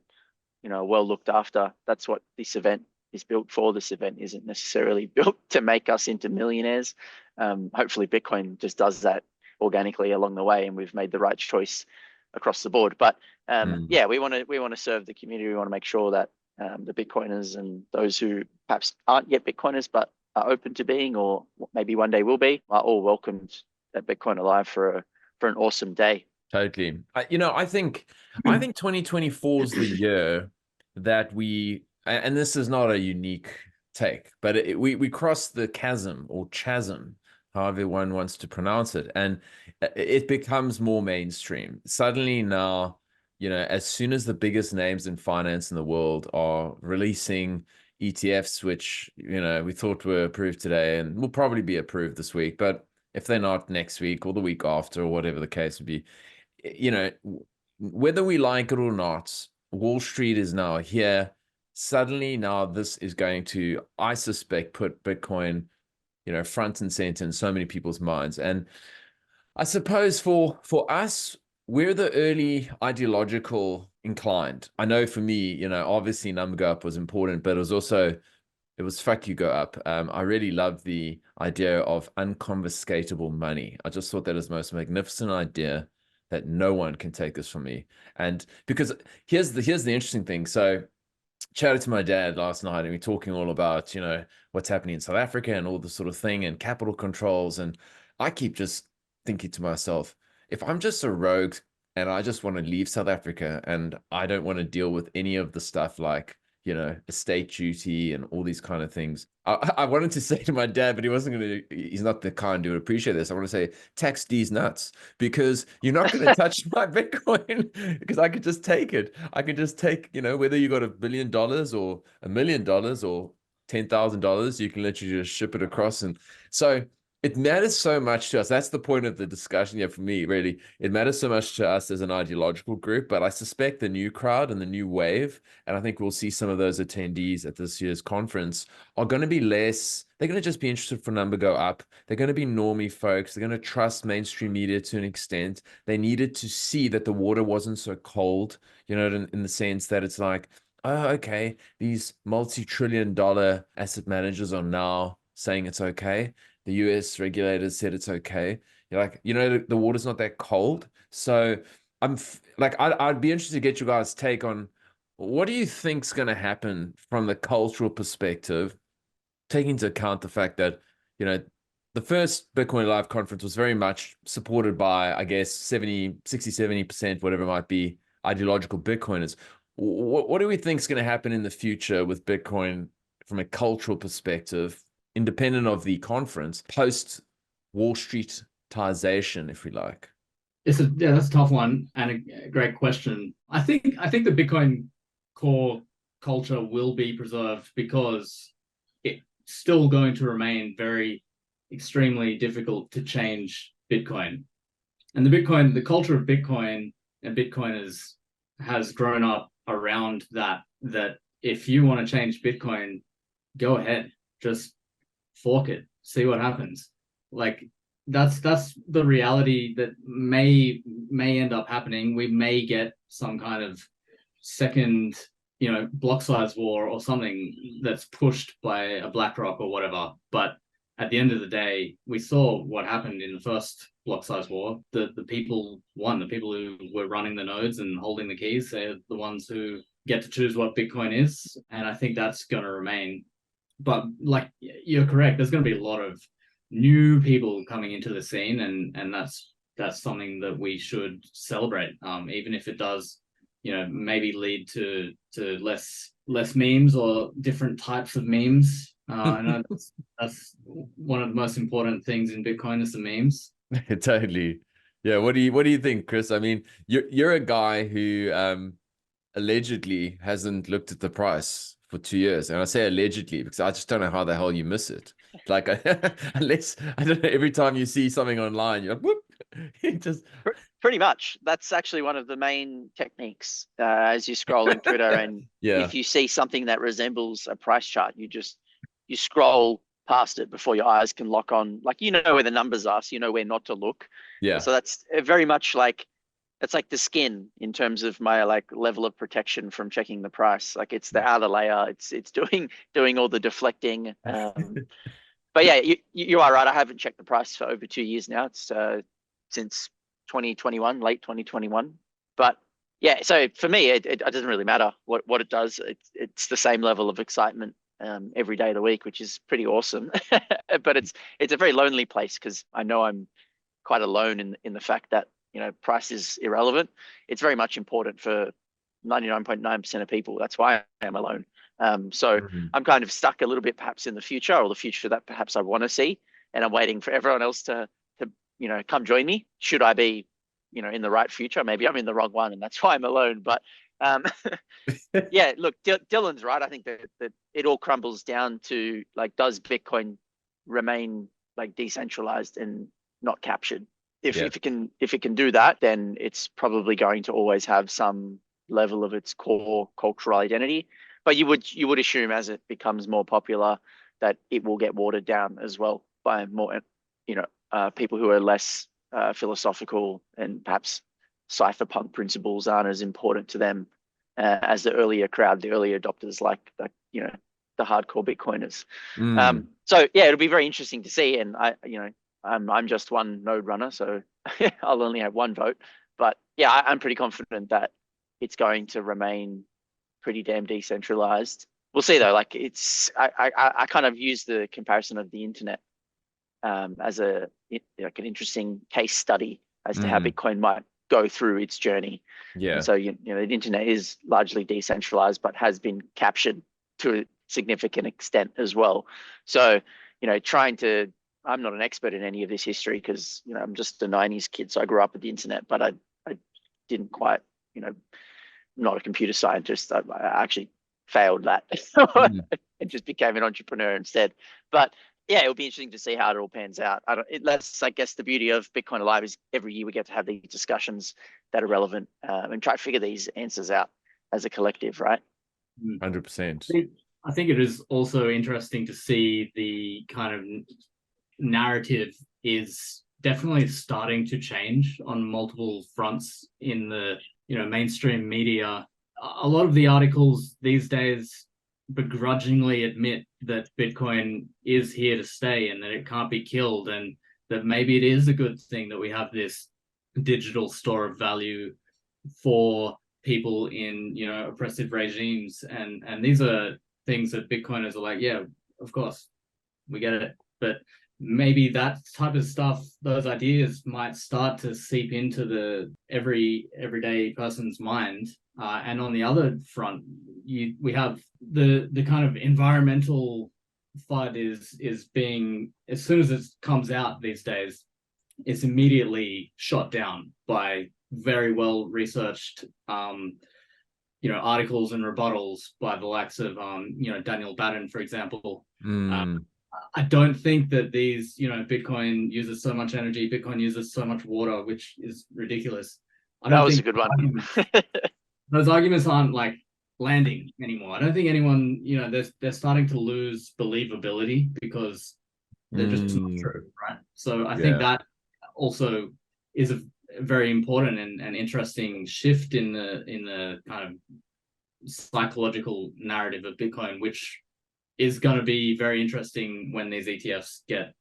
[SPEAKER 3] you know, well looked after. That's what this event is built for. This event isn't necessarily built to make us into millionaires. Hopefully Bitcoin just does that organically along the way, and we've made the right choice across the board. But yeah, we want to serve the community. We want to make sure that the Bitcoiners and those who perhaps aren't yet Bitcoiners but are open to being, or maybe one day will be, are all welcomed at Bitcoin Alive for an awesome day.
[SPEAKER 2] Totally. I think 2024 is the year that we, and this is not a unique take, but we crossed the chasm or chasm, however one wants to pronounce it, and it becomes more mainstream. Suddenly now, you know, as soon as the biggest names in finance in the world are releasing ETFs, which, you know, we thought were approved today and will probably be approved this week, but if they're not next week or the week after or whatever the case would be, you know, whether we like it or not, Wall Street is now here. Suddenly now this is going to, I suspect, put Bitcoin, you know, front and center in so many people's minds. And I suppose for us, we're the early ideological inclined. I know for me, you know, obviously number go up was important, but it was fuck you go up. I really love the idea of unconfiscatable money. I just thought that was the most magnificent idea, that no one can take this from me. And because here's the interesting thing. So chatted to my dad last night, and we're talking all about, you know, what's happening in South Africa and all this sort of thing and capital controls. And I keep just thinking to myself, if I'm just a rogue and I just want to leave South Africa and I don't want to deal with any of the stuff like, you know, estate duty and all these kind of things. I wanted to say to my dad, but he's not the kind who would appreciate this. I want to say, tax these nuts, because you're not going to touch my Bitcoin, because I could just take it. I could just take, you know, whether you got $1 billion or $1 million or $10,000, you can literally just ship it across. And so it matters so much to us. That's the point of the discussion here for me, really. It matters so much to us as an ideological group, but I suspect the new crowd and the new wave, and I think we'll see some of those attendees at this year's conference, are going to be less, they're going to just be interested for number go up. They're going to be normie folks. They're going to trust mainstream media to an extent. They needed to see that the water wasn't so cold, you know, in the sense that it's like, oh, okay, these multi-trillion-dollar asset managers are now saying it's okay. The US regulators said it's okay. You're like, you know, the water's not that cold. So I'd be interested to get you guys' take on, what do you think's going to happen from the cultural perspective, taking into account the fact that, you know, the first Bitcoin Live conference was very much supported by, I guess, 70%, whatever it might be, ideological Bitcoiners. What do we think is going to happen in the future with Bitcoin from a cultural perspective, independent of the conference, post Wall Streetization, if we like?
[SPEAKER 1] That's a tough one and a great question. I think the Bitcoin core culture will be preserved because it's still going to remain very extremely difficult to change Bitcoin. And the culture of Bitcoin and Bitcoiners has grown up around that if you want to change Bitcoin, go ahead, just fork it, see what happens. Like, that's the reality that may end up happening. We may get some kind of second, you know, block size war or something that's pushed by a BlackRock or whatever. But at the end of the day, we saw what happened in the first block size war. The people won. The people who were running the nodes and holding the keys, they're the ones who get to choose what Bitcoin is. And I think that's going to remain. But like, you're correct, there's going to be a lot of new people coming into the scene, and that's that's something that we should celebrate, even if it does, maybe lead to less memes or different types of memes. I know that's one of the most important things in Bitcoin is the memes.
[SPEAKER 2] Totally. Yeah. What do you think, Chris? I mean, you're a guy who allegedly hasn't looked at the price for 2 years, and I say allegedly because I just don't know how the hell you miss it. Like, unless I don't know, every time you see something online, you're like, whoop, it just
[SPEAKER 3] Pretty much. That's actually one of the main techniques as you're scrolling Twitter, and
[SPEAKER 2] yeah,
[SPEAKER 3] if you see something that resembles a price chart, you scroll past it before your eyes can lock on. Like, where the numbers are, so you know where not to look.
[SPEAKER 2] yeah,
[SPEAKER 3] So that's very much like, it's like the skin in terms of my like level of protection from checking the price. Like, it's the outer layer. It's doing all the deflecting. But yeah, you are right. I haven't checked the price for over 2 years now. It's since 2021, late 2021. But yeah, so for me, it doesn't really matter what it does. It's the same level of excitement every day of the week, which is pretty awesome. But it's a very lonely place because I know I'm quite alone in the fact that price is irrelevant. It's very much important for 99.9% of people. That's why I am alone. So I'm kind of stuck a little bit perhaps in the future, or the future that perhaps I want to see, and I'm waiting for everyone else to come join me. Should I be in the right future? Maybe I'm in the wrong one, and that's why I'm alone. But yeah, look, Dylan's right. I think that it all crumbles down to, like, does Bitcoin remain like decentralized and not captured? If it can do that, then it's probably going to always have some level of its core cultural identity. But you would assume as it becomes more popular that it will get watered down as well by more people who are less philosophical, and perhaps cypherpunk principles aren't as important to them as the earlier crowd, the early adopters, like the hardcore Bitcoiners. So yeah, it'll be very interesting to see. And I'm just one node runner, so I'll only have one vote. But yeah, I'm pretty confident that it's going to remain pretty damn decentralized. We'll see though. Like, I kind of use the comparison of the internet as an interesting case study as to how Bitcoin might go through its journey.
[SPEAKER 2] Yeah.
[SPEAKER 3] And so the internet is largely decentralized, but has been captured to a significant extent as well. So I'm not an expert in any of this history because I'm just a 90s kid, so I grew up with the internet, but I didn't quite not a computer scientist. I actually failed that and just became an entrepreneur instead. But yeah, it'll be interesting to see how it all pans out. That's, I guess, the beauty of Bitcoin Alive is every year we get to have these discussions that are relevant and try to figure these answers out as a collective, right?
[SPEAKER 2] 100%.
[SPEAKER 1] I think it is also interesting to see the kind of narrative is definitely starting to change on multiple fronts in the mainstream media. A lot of the articles these days begrudgingly admit that Bitcoin is here to stay and that it can't be killed, and that maybe it is a good thing that we have this digital store of value for people in oppressive regimes, and these are things that Bitcoiners are like, yeah, of course, we get it. But maybe that type of stuff, those ideas might start to seep into the everyday person's mind. And on the other front, we have the kind of environmental FUD is being, as soon as it comes out these days, it's immediately shot down by very well researched articles and rebuttals by the likes of Daniel Batten, for example. I don't think that these, Bitcoin uses so much energy, Bitcoin uses so much water, which is ridiculous.
[SPEAKER 3] That was a good one.
[SPEAKER 1] Those arguments aren't like landing anymore. I don't think anyone, they're starting to lose believability because they're just not true, right? So I think that also is a very important and interesting shift in the kind of psychological narrative of Bitcoin, which is going to be very interesting when these ETFs get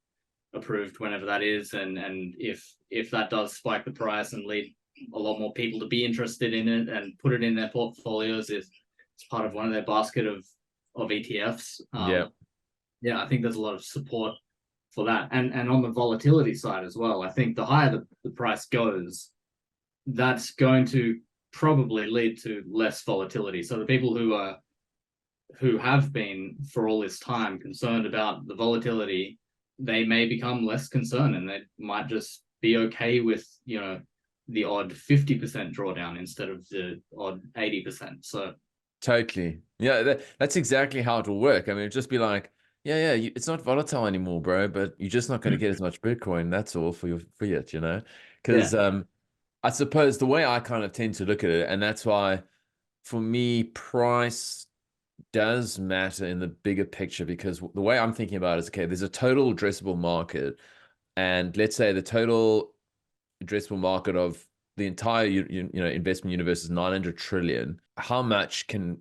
[SPEAKER 1] approved, whenever that is, and if that does spike the price and lead a lot more people to be interested in it and put it in their portfolios as part of one of their basket of ETFs. I think there's a lot of support for that. And on the volatility side as well, I think the higher the price goes, that's going to probably lead to less volatility. So the people who have been for all this time concerned about the volatility, they may become less concerned, and they might just be okay with, you know, the odd 50% drawdown instead of the odd 80%. So
[SPEAKER 2] totally, yeah, that's exactly how it will work. I mean, it'd just be like, yeah, it's not volatile anymore, bro, but you're just not going to get as much Bitcoin. That's all for your fiat, you know? Because I suppose the way I kind of tend to look at it, and that's why for me, price does matter in the bigger picture, because the way I'm thinking about it is, okay, there's a total addressable market, and let's say the total addressable market of the entire investment universe is 900 trillion. How much can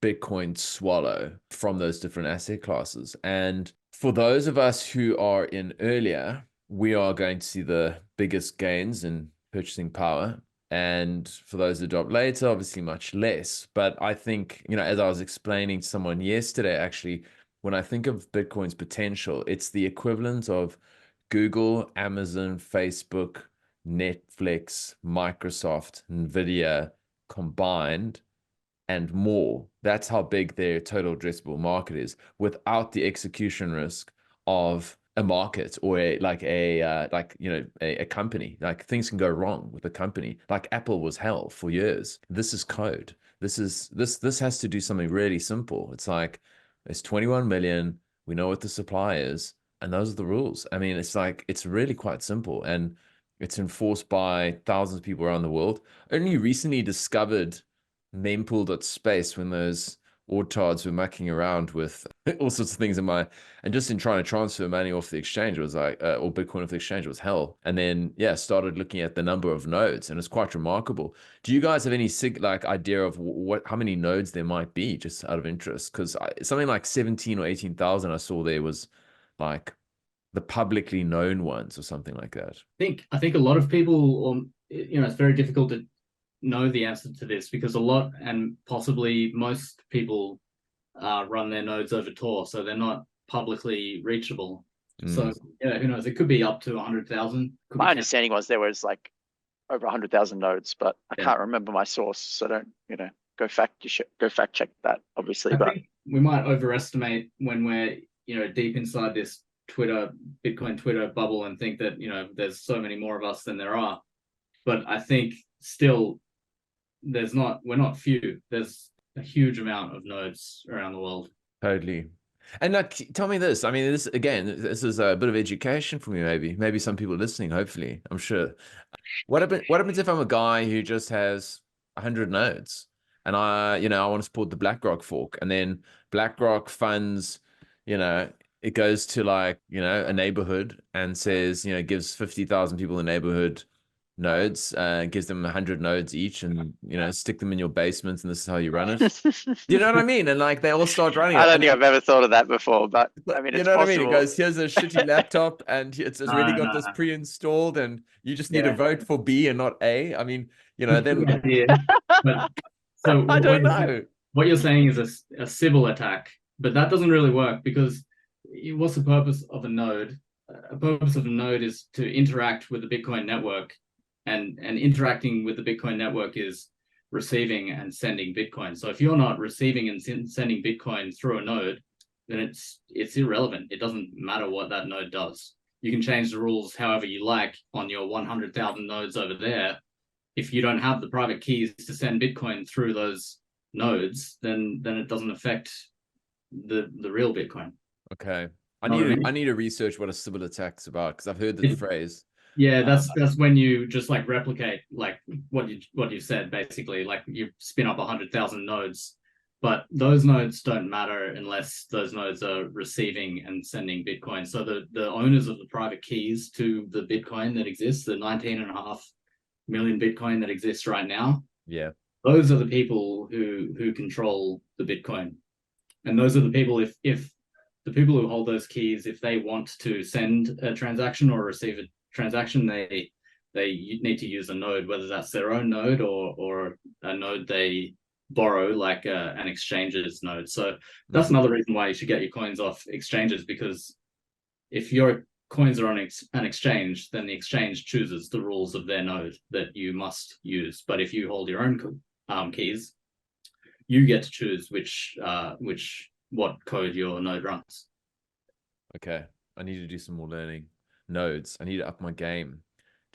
[SPEAKER 2] Bitcoin swallow from those different asset classes? And for those of us who are in earlier, we are going to see the biggest gains in purchasing power. And for those that adopt later, obviously much less. But I think, you know, as I was explaining to someone yesterday, actually, when I think of Bitcoin's potential, it's the equivalent of Google, Amazon, Facebook, Netflix, Microsoft, Nvidia combined and more. That's how big their total addressable market is, without the execution risk of a market or a company. Like, things can go wrong with a company. Like Apple was hell for years. This is code. This has to do something really simple. It's like, there's 21 million. We know what the supply is, and those are the rules. I mean, it's like, it's really quite simple, and it's enforced by thousands of people around the world. Only recently discovered mempool.space when those ortards were mucking around with all sorts of things and just in trying to transfer money off the exchange, it was like, or Bitcoin off the exchange, was hell. And then, started looking at the number of nodes, and it's quite remarkable. Do you guys have any idea of how many nodes there might be, just out of interest? Because something like 17 or 18,000 I saw there was like the publicly known ones or something like that.
[SPEAKER 1] I think a lot of people, it's very difficult to know the answer to this, because a lot, and possibly most people, run their nodes over Tor, so they're not publicly reachable. So who knows? It could be up to 100,000.
[SPEAKER 3] My understanding was there was like over 100,000 nodes, but I can't remember my source, so don't go fact check that, obviously. But
[SPEAKER 1] we might overestimate when we're deep inside this Bitcoin Twitter bubble, and think that there's so many more of us than there are. But I think still we're not few. There's a huge amount of nodes around the world.
[SPEAKER 2] Totally. And tell me this. I mean, this is a bit of education for me. Maybe some people listening. Hopefully, I'm sure. What happens if I'm a guy who just has 100 nodes, and I want to support the BlackRock fork, and then BlackRock funds, it goes to like a neighborhood and says gives 50,000 people in the neighborhood nodes, gives them 100 nodes each, and stick them in your basement, and this is how you run it. You know what I mean? And like, they all start running it.
[SPEAKER 3] I don't think I've ever thought of that before, but I mean, it's
[SPEAKER 2] what
[SPEAKER 3] possible.
[SPEAKER 2] I mean? It goes, here's a shitty laptop, and it's really got this pre-installed, and you just need to vote for B and not A. I mean, then
[SPEAKER 1] but, so
[SPEAKER 2] I don't know.
[SPEAKER 1] What you're saying is a Sybil attack, but that doesn't really work, because what's the purpose of a node? A purpose of a node is to interact with the Bitcoin network, and interacting with the Bitcoin network is receiving and sending Bitcoin. So if you're not receiving and sending Bitcoin through a node, then it's irrelevant. It doesn't matter what that node does. You can change the rules however you like on your 100,000 nodes over there. If you don't have the private keys to send Bitcoin through those nodes, then it doesn't affect the real Bitcoin.
[SPEAKER 2] Okay. I need to research what a Sybil attack's about, because I've heard the phrase.
[SPEAKER 1] Yeah, that's when you just like replicate like what you said, basically. Like, you spin up 100,000 nodes, but those nodes don't matter unless those nodes are receiving and sending Bitcoin. So the owners of the private keys to the Bitcoin that exists, the 19.5 million Bitcoin that exists right now, those are the people who control the Bitcoin. And those are the people, if the people who hold those keys, if they want to send a transaction or receive a transaction, they need to use a node, whether that's their own node or a node they borrow, like an exchange's node. So that's another reason why you should get your coins off exchanges, because if you're coins are on an exchange, then the exchange chooses the rules of their node that you must use. But if you hold your own keys, you get to choose what code your node runs.
[SPEAKER 2] Okay, I need to do some more learning. Nodes. I need to up my game,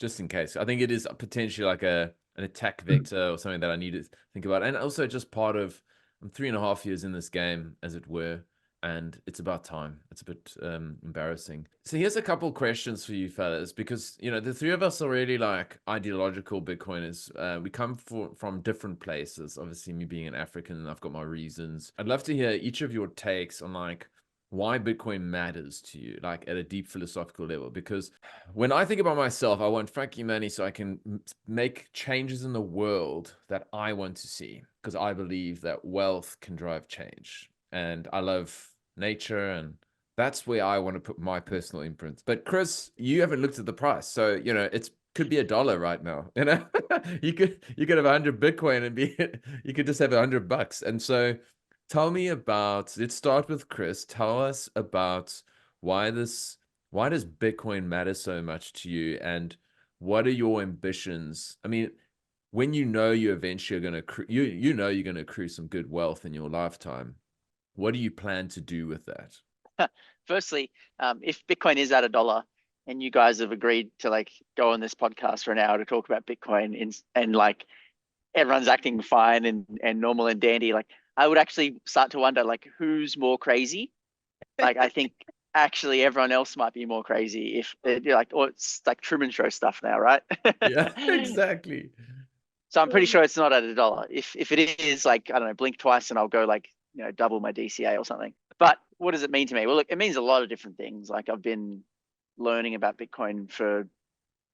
[SPEAKER 2] just in case. I think it is potentially like an attack vector or something that I need to think about. And also just part of, I'm 3.5 years in this game, as it were, and it's about time. It's a bit embarrassing. So here's a couple questions for you fellas, because, you know, the three of us are really like ideological Bitcoiners. We come from different places. Obviously, me being an African, I've got my reasons. I'd love to hear each of your takes on like why Bitcoin matters to you, like at a deep philosophical level. Because when I think about myself, I want funky money so I can make changes in the world that I want to see, because I believe that wealth can drive change. And I love nature, and that's where I want to put my personal imprint. But Chris, you haven't looked at the price, so you know it's could be $1 right now. You know, you could have 100 Bitcoin and you could just have $100. And so tell me about, let's start with Chris. Tell us about why does Bitcoin matter so much to you, and what are your ambitions? I mean, when you know you eventually are going to you know you're going to accrue some good wealth in your lifetime, what do you plan to do with that?
[SPEAKER 3] Firstly, if Bitcoin is at $1 and you guys have agreed to like go on this podcast for an hour to talk about Bitcoin and like everyone's acting fine and normal and dandy, like I would actually start to wonder like who's more crazy. Like I think actually everyone else might be more crazy if they're like, oh, it's like Truman Show stuff now, right?
[SPEAKER 2] Yeah, exactly.
[SPEAKER 3] So I'm pretty sure it's not at $1. If it is, like, I don't know, blink twice and I'll go like, you know, double my DCA or something. But what does it mean to me? Well, look, it means a lot of different things. Like I've been learning about Bitcoin for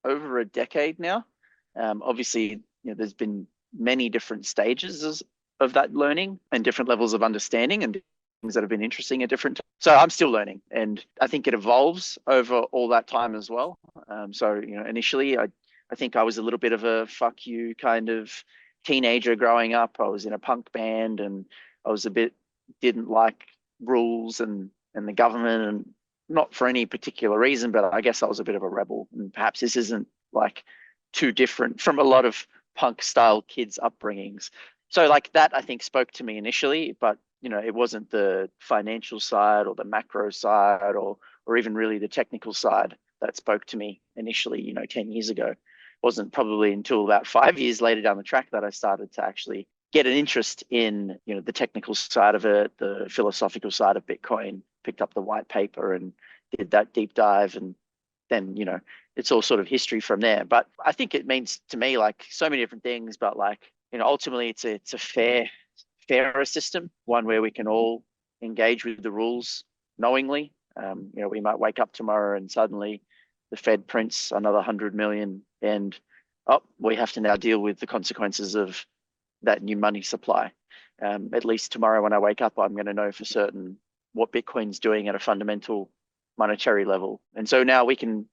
[SPEAKER 3] over a decade now. Obviously, you know, there's been many different stages of that learning and different levels of understanding and things that have been interesting at different times. So I'm still learning, and I think it evolves over all that time as well. So, you know, initially I think I was a little bit of a fuck you kind of teenager growing up. I was in a punk band and I was didn't like rules and the government, and not for any particular reason, but I guess I was a bit of a rebel. And perhaps this isn't like too different from a lot of punk style kids' upbringings. So like that, I think spoke to me initially, but you know, it wasn't the financial side or the macro side or even really the technical side that spoke to me initially, you know, 10 years ago. It wasn't probably until about 5 years later down the track that I started to actually get an interest in, you know, the technical side of it, the philosophical side of Bitcoin, picked up the white paper and did that deep dive. And then, you know, it's all sort of history from there. But I think it means to me like so many different things, but like, you know, ultimately it's a fairer system, one where we can all engage with the rules knowingly. You know, we might wake up tomorrow and suddenly the Fed prints another 100 million and we have to now deal with the consequences of that new money supply. At least tomorrow when I wake up, I'm going to know for certain what Bitcoin's doing at a fundamental monetary level. And so now we can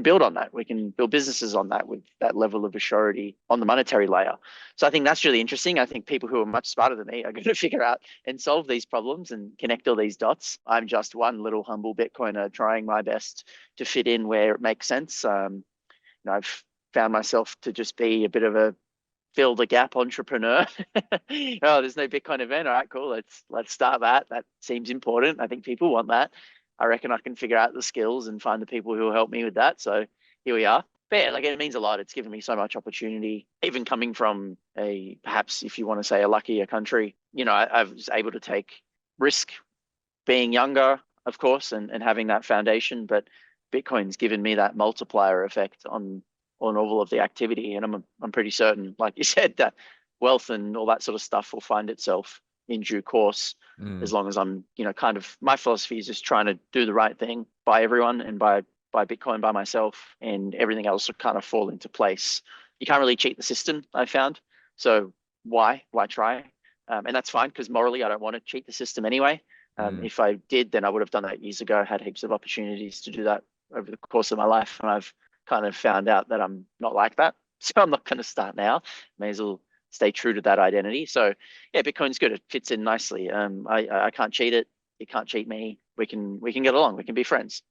[SPEAKER 3] build on that. We can build businesses on that with that level of assurity on the monetary layer. So I think that's really interesting. I think people who are much smarter than me are going to figure out and solve these problems and connect all these dots. I'm just one little humble Bitcoiner trying my best to fit in where it makes sense. You know, I've found myself to just be a bit of a fill the gap entrepreneur. Oh, there's no Bitcoin event. All right, cool. Let's start that. That seems important. I think people want that. I reckon I can figure out the skills and find the people who will help me with that. So here we are. But yeah, like it means a lot. It's given me so much opportunity, even coming from perhaps if you want to say a luckier country, you know, I was able to take risk being younger, of course, and having that foundation, but Bitcoin's given me that multiplier effect on all of the activity. And I'm pretty certain, like you said, that wealth and all that sort of stuff will find itself in due course, as long as I'm, you know, kind of, my philosophy is just trying to do the right thing by everyone and by Bitcoin by myself, and everything else will kind of fall into place. You can't really cheat the system, I found. So why try? And that's fine, because morally I don't want to cheat the system anyway. If I did, then I would have done that years ago. I had heaps of opportunities to do that over the course of my life, and I've kind of found out that I'm not like that. So I'm not going to start now. May as well stay true to that identity. So yeah, Bitcoin's good. It fits in nicely. I can't cheat it. It can't cheat me. We can get along. We can be friends.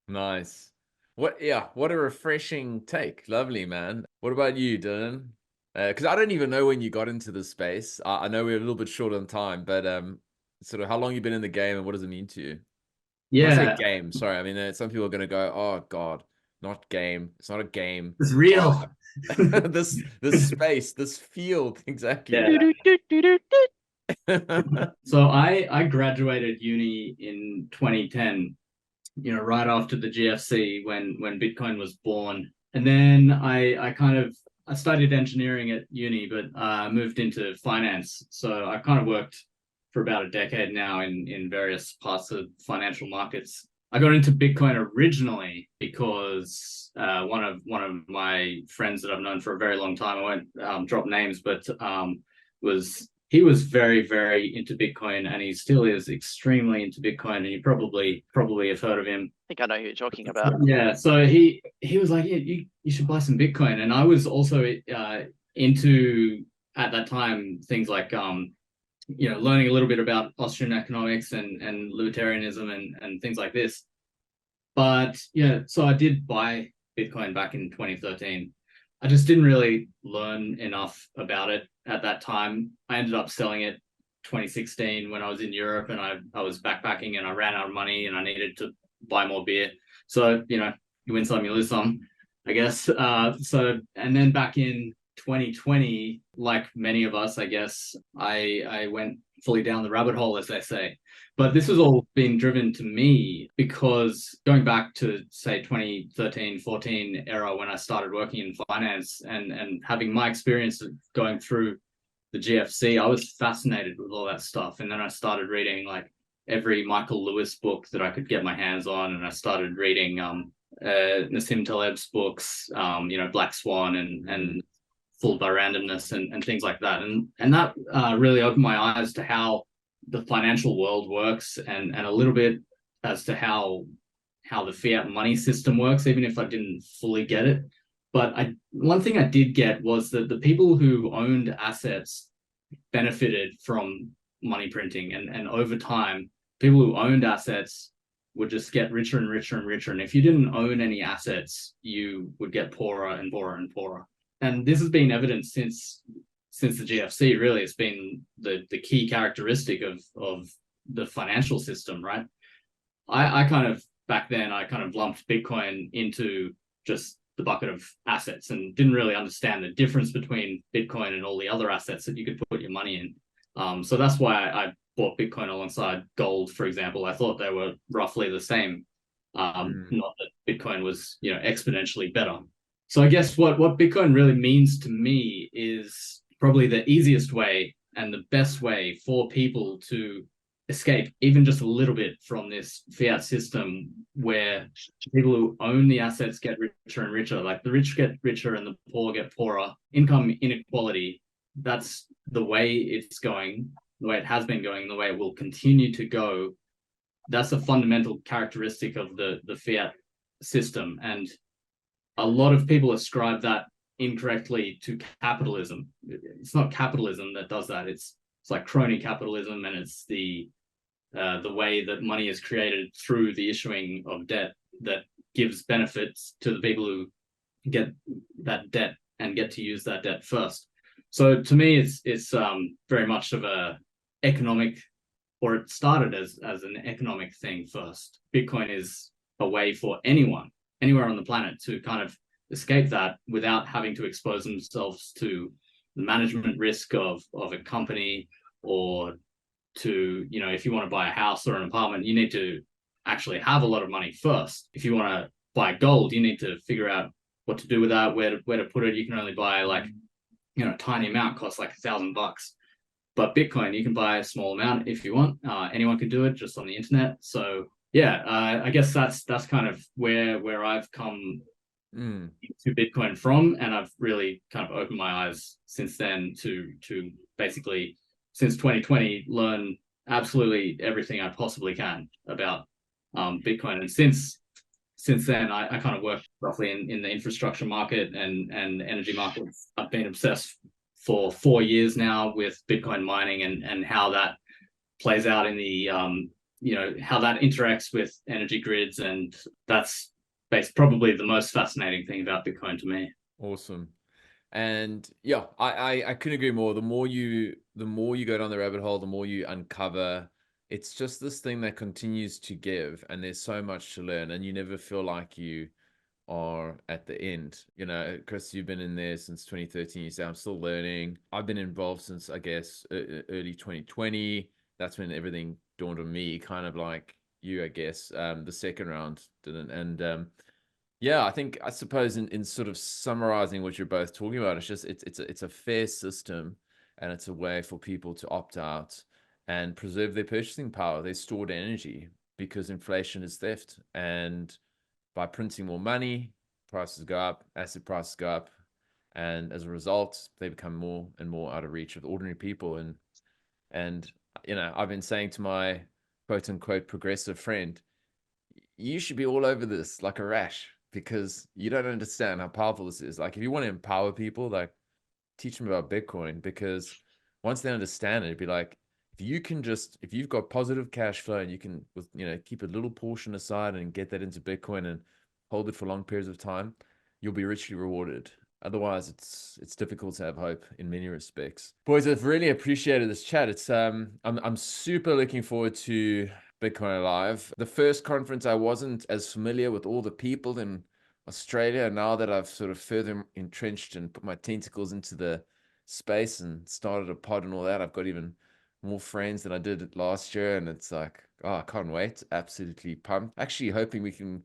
[SPEAKER 2] Nice. What a refreshing take. Lovely, man. What about you, Dylan? Because I don't even know when you got into this space. I know we're a little bit short on time, but sort of how long you been in the game and what does it mean to you? When I say
[SPEAKER 1] Yeah,
[SPEAKER 2] game, sorry, I mean some people are gonna go, "Oh God, not game. It's not a game.
[SPEAKER 1] it's real.
[SPEAKER 2] This space, this field, exactly."
[SPEAKER 1] Yeah. So I graduated uni in 2010, right after the GFC when Bitcoin was born. And then I studied engineering at uni, but moved into finance. So I kind of worked for about a decade now in various parts of financial markets. I got into Bitcoin originally because one of my friends that I've known for a very long time, I won't drop names, but he was very, very into Bitcoin, and he still is extremely into Bitcoin. And you probably have heard of him.
[SPEAKER 3] I think I know who you're talking about.
[SPEAKER 1] Yeah. So he was like, yeah, you should buy some Bitcoin. And I was also into at that time things like learning a little bit about Austrian economics and libertarianism and things like this. But yeah, so I did buy Bitcoin back in 2013. I just didn't really learn enough about it at that time. I ended up selling it 2016 when I was in Europe, and I was backpacking and I ran out of money and I needed to buy more beer. So, you win some, you lose some, I guess. And then back in 2020, like many of us, I guess, I went fully down the rabbit hole, as they say. But this was all being driven to me because going back to, say, 2013, 14 era when I started working in finance and having my experience of going through the GFC, I was fascinated with all that stuff. And then I started reading like every Michael Lewis book that I could get my hands on. And I started reading Nassim Taleb's books, Black Swan and Fooled by Randomness and things like that. And that really opened my eyes to how the financial world works and a little bit as to how the fiat money system works, even if I didn't fully get it. But one thing I did get was that the people who owned assets benefited from money printing, and over time, people who owned assets would just get richer and richer and richer. And if you didn't own any assets, you would get poorer and poorer and poorer. And this has been evident since the GFC. Really, it's been the key characteristic of the financial system, right? I kind of back then I kind of lumped Bitcoin into just the bucket of assets and didn't really understand the difference between Bitcoin and all the other assets that you could put your money in. So that's why I bought Bitcoin alongside gold, for example. I thought they were roughly the same. Not that Bitcoin was, exponentially better. So I guess what Bitcoin really means to me is probably the easiest way and the best way for people to escape even just a little bit from this fiat system where people who own the assets get richer and richer. Like the rich get richer and the poor get poorer. Income inequality, that's the way it's going, the way it has been going, the way it will continue to go. That's a fundamental characteristic of the fiat system. And a lot of people ascribe that incorrectly to capitalism. It's not capitalism that does that. It's like crony capitalism, and it's the way that money is created through the issuing of debt that gives benefits to the people who get that debt and get to use that debt first. So to me, it's very much of a economic, or it started as an economic thing first. Bitcoin is a way for anyone, anywhere on the planet, to kind of escape that without having to expose themselves to the management risk of a company, or to, if you want to buy a house or an apartment, you need to actually have a lot of money first. If you want to buy gold, you need to figure out what to do with that, where to put it. You can only buy like, a tiny amount, costs like $1,000. But Bitcoin, you can buy a small amount if you want. Anyone can do it just on the internet. So yeah, I guess that's kind of where I've come to Bitcoin from, and I've really kind of opened my eyes since then to basically, since 2020, learn absolutely everything I possibly can about Bitcoin. And since then, I kind of worked roughly in the infrastructure market and energy markets. I've been obsessed for 4 years now with Bitcoin mining and how that plays out in the how that interacts with energy grids, and that's probably the most fascinating thing about Bitcoin to me.
[SPEAKER 2] Awesome. And yeah, I couldn't agree more. The more you go down the rabbit hole, the more you uncover. It's just this thing that continues to give, and there's so much to learn, and you never feel like you are at the end. Chris, you've been in there since 2013. You say, I'm still learning. I've been involved since, I guess, early 2020. That's when everything dawned on me, kind of like you, I guess. The second round didn't. And yeah, I suppose in sort of summarizing what you're both talking about, it's just it's a fair system, and it's a way for people to opt out and preserve their purchasing power, their stored energy, because inflation is theft. And by printing more money, prices go up, asset prices go up, and as a result, they become more and more out of reach of ordinary people. And I've been saying to my quote unquote progressive friend, you should be all over this like a rash, because you don't understand how powerful this is. Like, if you want to empower people, like, teach them about Bitcoin, because once they understand it, it'd be like, if you've got positive cash flow and you can, keep a little portion aside and get that into Bitcoin and hold it for long periods of time, you'll be richly rewarded. Otherwise, it's difficult to have hope in many respects. Boys, I've really appreciated this chat. I'm super looking forward to Bitcoin Alive. The first conference, I wasn't as familiar with all the people in Australia. Now that I've sort of further entrenched and put my tentacles into the space and started a pod and all that, I've got even more friends than I did last year. And it's like, oh, I can't wait. Absolutely pumped. Actually hoping we can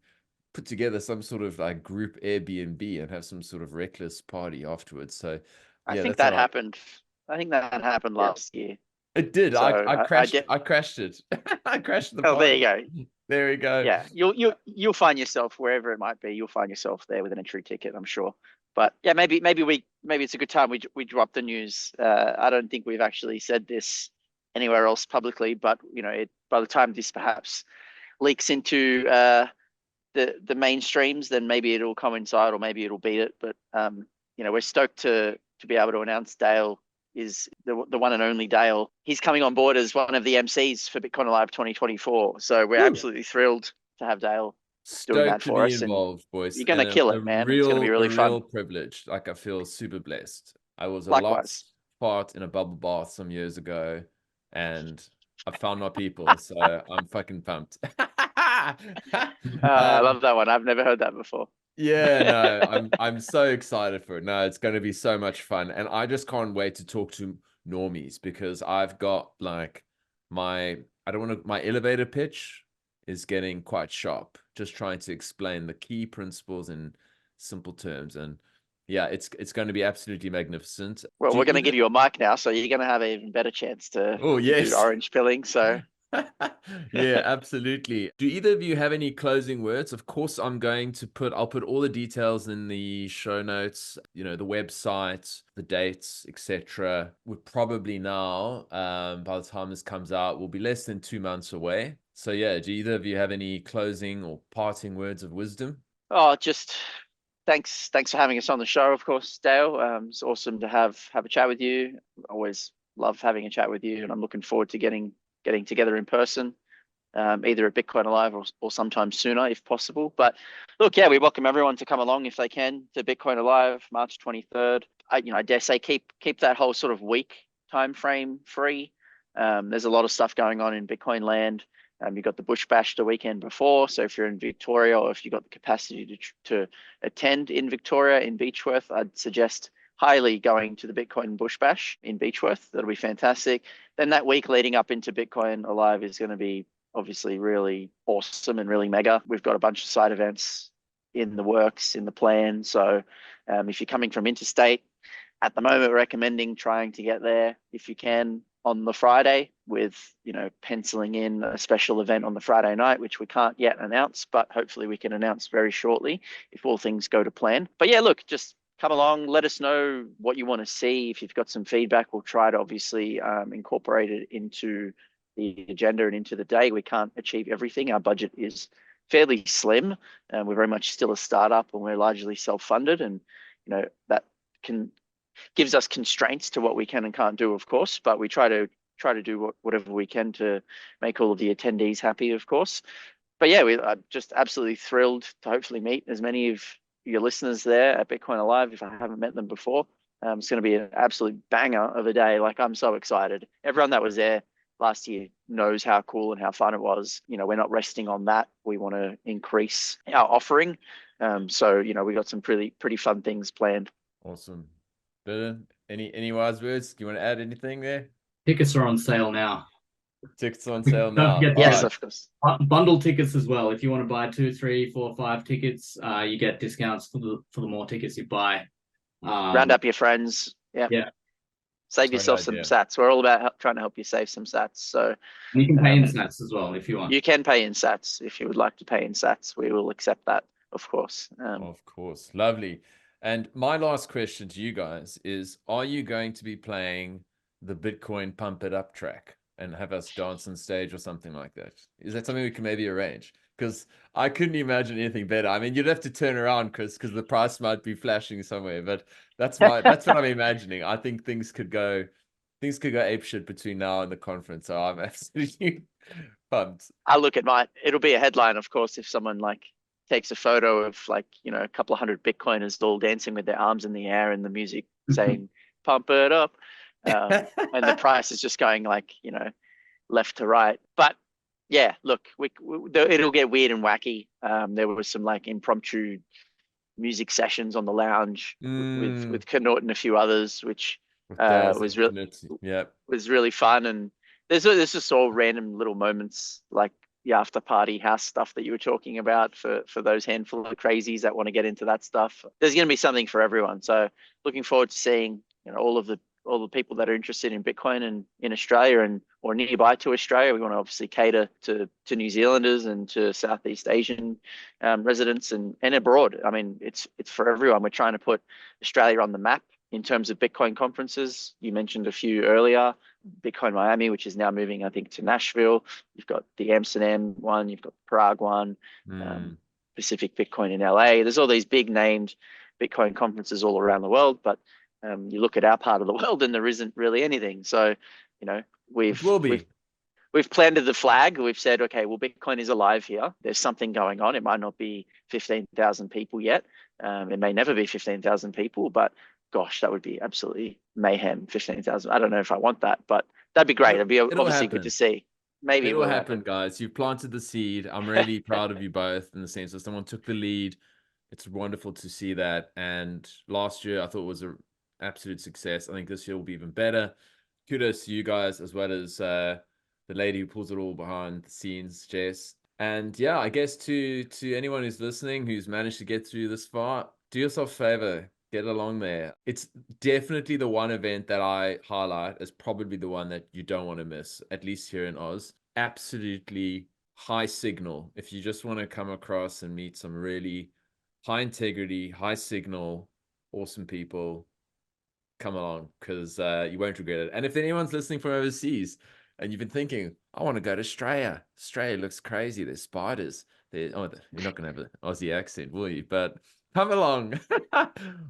[SPEAKER 2] put together some sort of like group Airbnb and have some sort of reckless party afterwards. So
[SPEAKER 3] I
[SPEAKER 2] yeah,
[SPEAKER 3] think
[SPEAKER 2] that's
[SPEAKER 3] that
[SPEAKER 2] what
[SPEAKER 3] happened. I think that happened last year.
[SPEAKER 2] it did.
[SPEAKER 3] So
[SPEAKER 2] I crashed.
[SPEAKER 3] did.
[SPEAKER 2] I crashed it. I crashed the
[SPEAKER 3] Oh, there
[SPEAKER 2] party.
[SPEAKER 3] you go.
[SPEAKER 2] There we go.
[SPEAKER 3] Yeah, you'll find yourself wherever it might be. You'll find yourself there with an entry ticket, I'm sure. But yeah, maybe it's a good time we drop the news. I don't think we've actually said this anywhere else publicly, but by the time this perhaps leaks into the mainstreams, then maybe it'll coincide or maybe it'll beat it. But we're stoked to be able to announce Dale is the one and only Dale. He's coming on board as one of the MCs for Bitcoin Alive 2024. So we're absolutely thrilled to have Dale doing that
[SPEAKER 2] Stoked to
[SPEAKER 3] for
[SPEAKER 2] be
[SPEAKER 3] us. And
[SPEAKER 2] involved, boys.
[SPEAKER 3] you're gonna
[SPEAKER 2] And
[SPEAKER 3] kill it, man. It's gonna be really fun.
[SPEAKER 2] real privilege. Like, I feel super blessed. I was a
[SPEAKER 3] Likewise.
[SPEAKER 2] lost part in a bubble bath some years ago, and I found my people. So I'm fucking pumped.
[SPEAKER 3] I love that one. I've never heard that before.
[SPEAKER 2] Yeah, no, I'm so excited for it. No, it's going to be so much fun, and I just can't wait to talk to normies, because I've got like my my elevator pitch is getting quite sharp, just trying to explain the key principles in simple terms. And yeah, it's going to be absolutely magnificent.
[SPEAKER 3] Well, we're going to give you a mic now, so you're going to have an even better chance to
[SPEAKER 2] Oh,
[SPEAKER 3] do
[SPEAKER 2] yes.
[SPEAKER 3] orange pilling. So
[SPEAKER 2] yeah, absolutely. Do either of you have any closing words? Of course, I'll put all the details in the show notes, the website, the dates, etc. We're probably now, by the time this comes out, we'll be less than 2 months away. So yeah, do either of you have any closing or parting words of wisdom?
[SPEAKER 3] Oh, just thanks for having us on the show, of course, Dale. It's awesome to have a chat with you. Always love having a chat with you, and I'm looking forward to getting together in person, either at Bitcoin Alive or sometime sooner if possible. But look, yeah, we welcome everyone to come along if they can to Bitcoin Alive, March 23rd. I dare say keep that whole sort of week time frame free. There's a lot of stuff going on in Bitcoin land. You've got the Bush Bash the weekend before. So if you're in Victoria, or if you've got the capacity to attend in Victoria, in Beechworth, I'd suggest highly going to the Bitcoin Bush Bash in Beechworth. That'll be fantastic. Then that week leading up into Bitcoin Alive is going to be obviously really awesome and really mega. We've got a bunch of side events in the works, in the plan. So if you're coming from interstate, at the moment, we're recommending trying to get there if you can on the Friday, with penciling in a special event on the Friday night, which we can't yet announce, but hopefully we can announce very shortly if all things go to plan. But yeah, look, just come along, let us know what you want to see. If you've got some feedback, we'll try to obviously incorporate it into the agenda and into the day. We can't achieve everything. Our budget is fairly slim, and we're very much still a startup, and we're largely self-funded, and that gives us constraints to what we can and can't do, of course, but we try to try to do whatever we can to make all of the attendees happy, of course. But yeah, we are just absolutely thrilled to hopefully meet as many of your listeners there at Bitcoin Alive if I haven't met them before. It's going to be an absolute banger of a day. Like, I'm so excited. Everyone that was there last year knows how cool and how fun it was. You know, we're not resting on that. We want to increase our offering. So, you know, we got some pretty fun things planned.
[SPEAKER 2] Awesome. Bill, any wise words? Do you want to add anything there?
[SPEAKER 1] Tickets are on sale now.
[SPEAKER 2] Tickets on sale
[SPEAKER 1] Don't
[SPEAKER 2] now.
[SPEAKER 1] forget,
[SPEAKER 3] Yes,
[SPEAKER 2] All right.
[SPEAKER 3] of course.
[SPEAKER 1] Bundle tickets as well. If you want to buy 2, 3, 4, 5 tickets, you get discounts for the more tickets you buy.
[SPEAKER 3] Round up your friends. Yeah.
[SPEAKER 1] Yeah.
[SPEAKER 3] Save
[SPEAKER 2] Great
[SPEAKER 3] yourself some
[SPEAKER 2] idea.
[SPEAKER 3] sats. We're all about trying to help you save some sats. So
[SPEAKER 1] And you can pay in sats as well if you want.
[SPEAKER 3] you can pay in sats if you would like to pay in sats. We will accept that, of course.
[SPEAKER 2] Of course. Lovely. And my last question to you guys is, are you going to be playing the Bitcoin Pump It Up track and have us dance on stage or something like that? Is that something we can maybe arrange? Because I couldn't imagine anything better. I mean, you'd have to turn around, Chris, because the price might be flashing somewhere, but that's what I'm imagining. I think things could go apeshit between now and the conference. So I'm absolutely pumped.
[SPEAKER 3] It'll be a headline, of course, if someone like takes a photo of like, you know, a couple of hundred Bitcoiners all dancing with their arms in the air and the music saying, pump it up. And the price is just going like, you know, left to right. But yeah, look, it'll get weird and wacky. There was some like impromptu music sessions on the lounge with Knut and a few others, which was really fun. And there's just all random little moments like the after party house stuff that you were talking about for those handful of crazies that want to get into that stuff. There's going to be something for everyone. So looking forward to seeing, you know, all the people that are interested in Bitcoin and in Australia or nearby to Australia. We want to obviously cater to New Zealanders and to Southeast Asian residents and abroad. I mean, it's for everyone. We're trying to put Australia on the map in terms of Bitcoin conferences. You mentioned a few earlier, Bitcoin Miami, which is now moving, I think, to Nashville. You've got the Amsterdam one, you've got the Prague one, Pacific Bitcoin in LA. There's all these big named Bitcoin conferences all around the world, but you look at our part of the world and there isn't really anything. So, you know, we've planted the flag. We've said, okay, well, Bitcoin is alive here. There's something going on. It might not be 15,000 people yet. It may never be 15,000 people, but gosh, that would be absolutely mayhem. 15,000. I don't know if I want that, but that'd be great. It'd be obviously good to see. Maybe
[SPEAKER 2] it will happen, guys. You've planted the seed. I'm really proud of you both in the sense that someone took the lead. It's wonderful to see that. And last year, I thought it was an absolute success. I think this year will be even better. Kudos to you guys, as well as the lady who pulls it all behind the scenes, Jess. And yeah, I guess to anyone who's listening, who's managed to get through this far, do yourself a favor. Get along there. It's definitely the one event that I highlight as probably the one that you don't want to miss, at least here in Oz. Absolutely high signal. If you just want to come across and meet some really high integrity, high signal, awesome people, come along because you won't regret it. And if anyone's listening from overseas and you've been thinking, I want to go to Australia. Australia looks crazy. There's spiders. You're not going to have an Aussie accent, will you? But come along.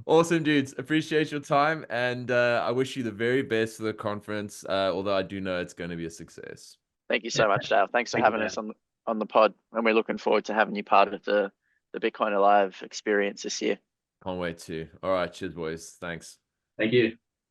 [SPEAKER 2] Awesome, dudes. Appreciate your time. And I wish you the very best for the conference, although I do know it's going to be a success.
[SPEAKER 3] Thank you so much, Dale. Thanks for having us on the pod. And we're looking forward to having you part of the Bitcoin Alive experience this year.
[SPEAKER 2] Can't wait to. All right. Cheers, boys. Thanks.
[SPEAKER 1] Thank you.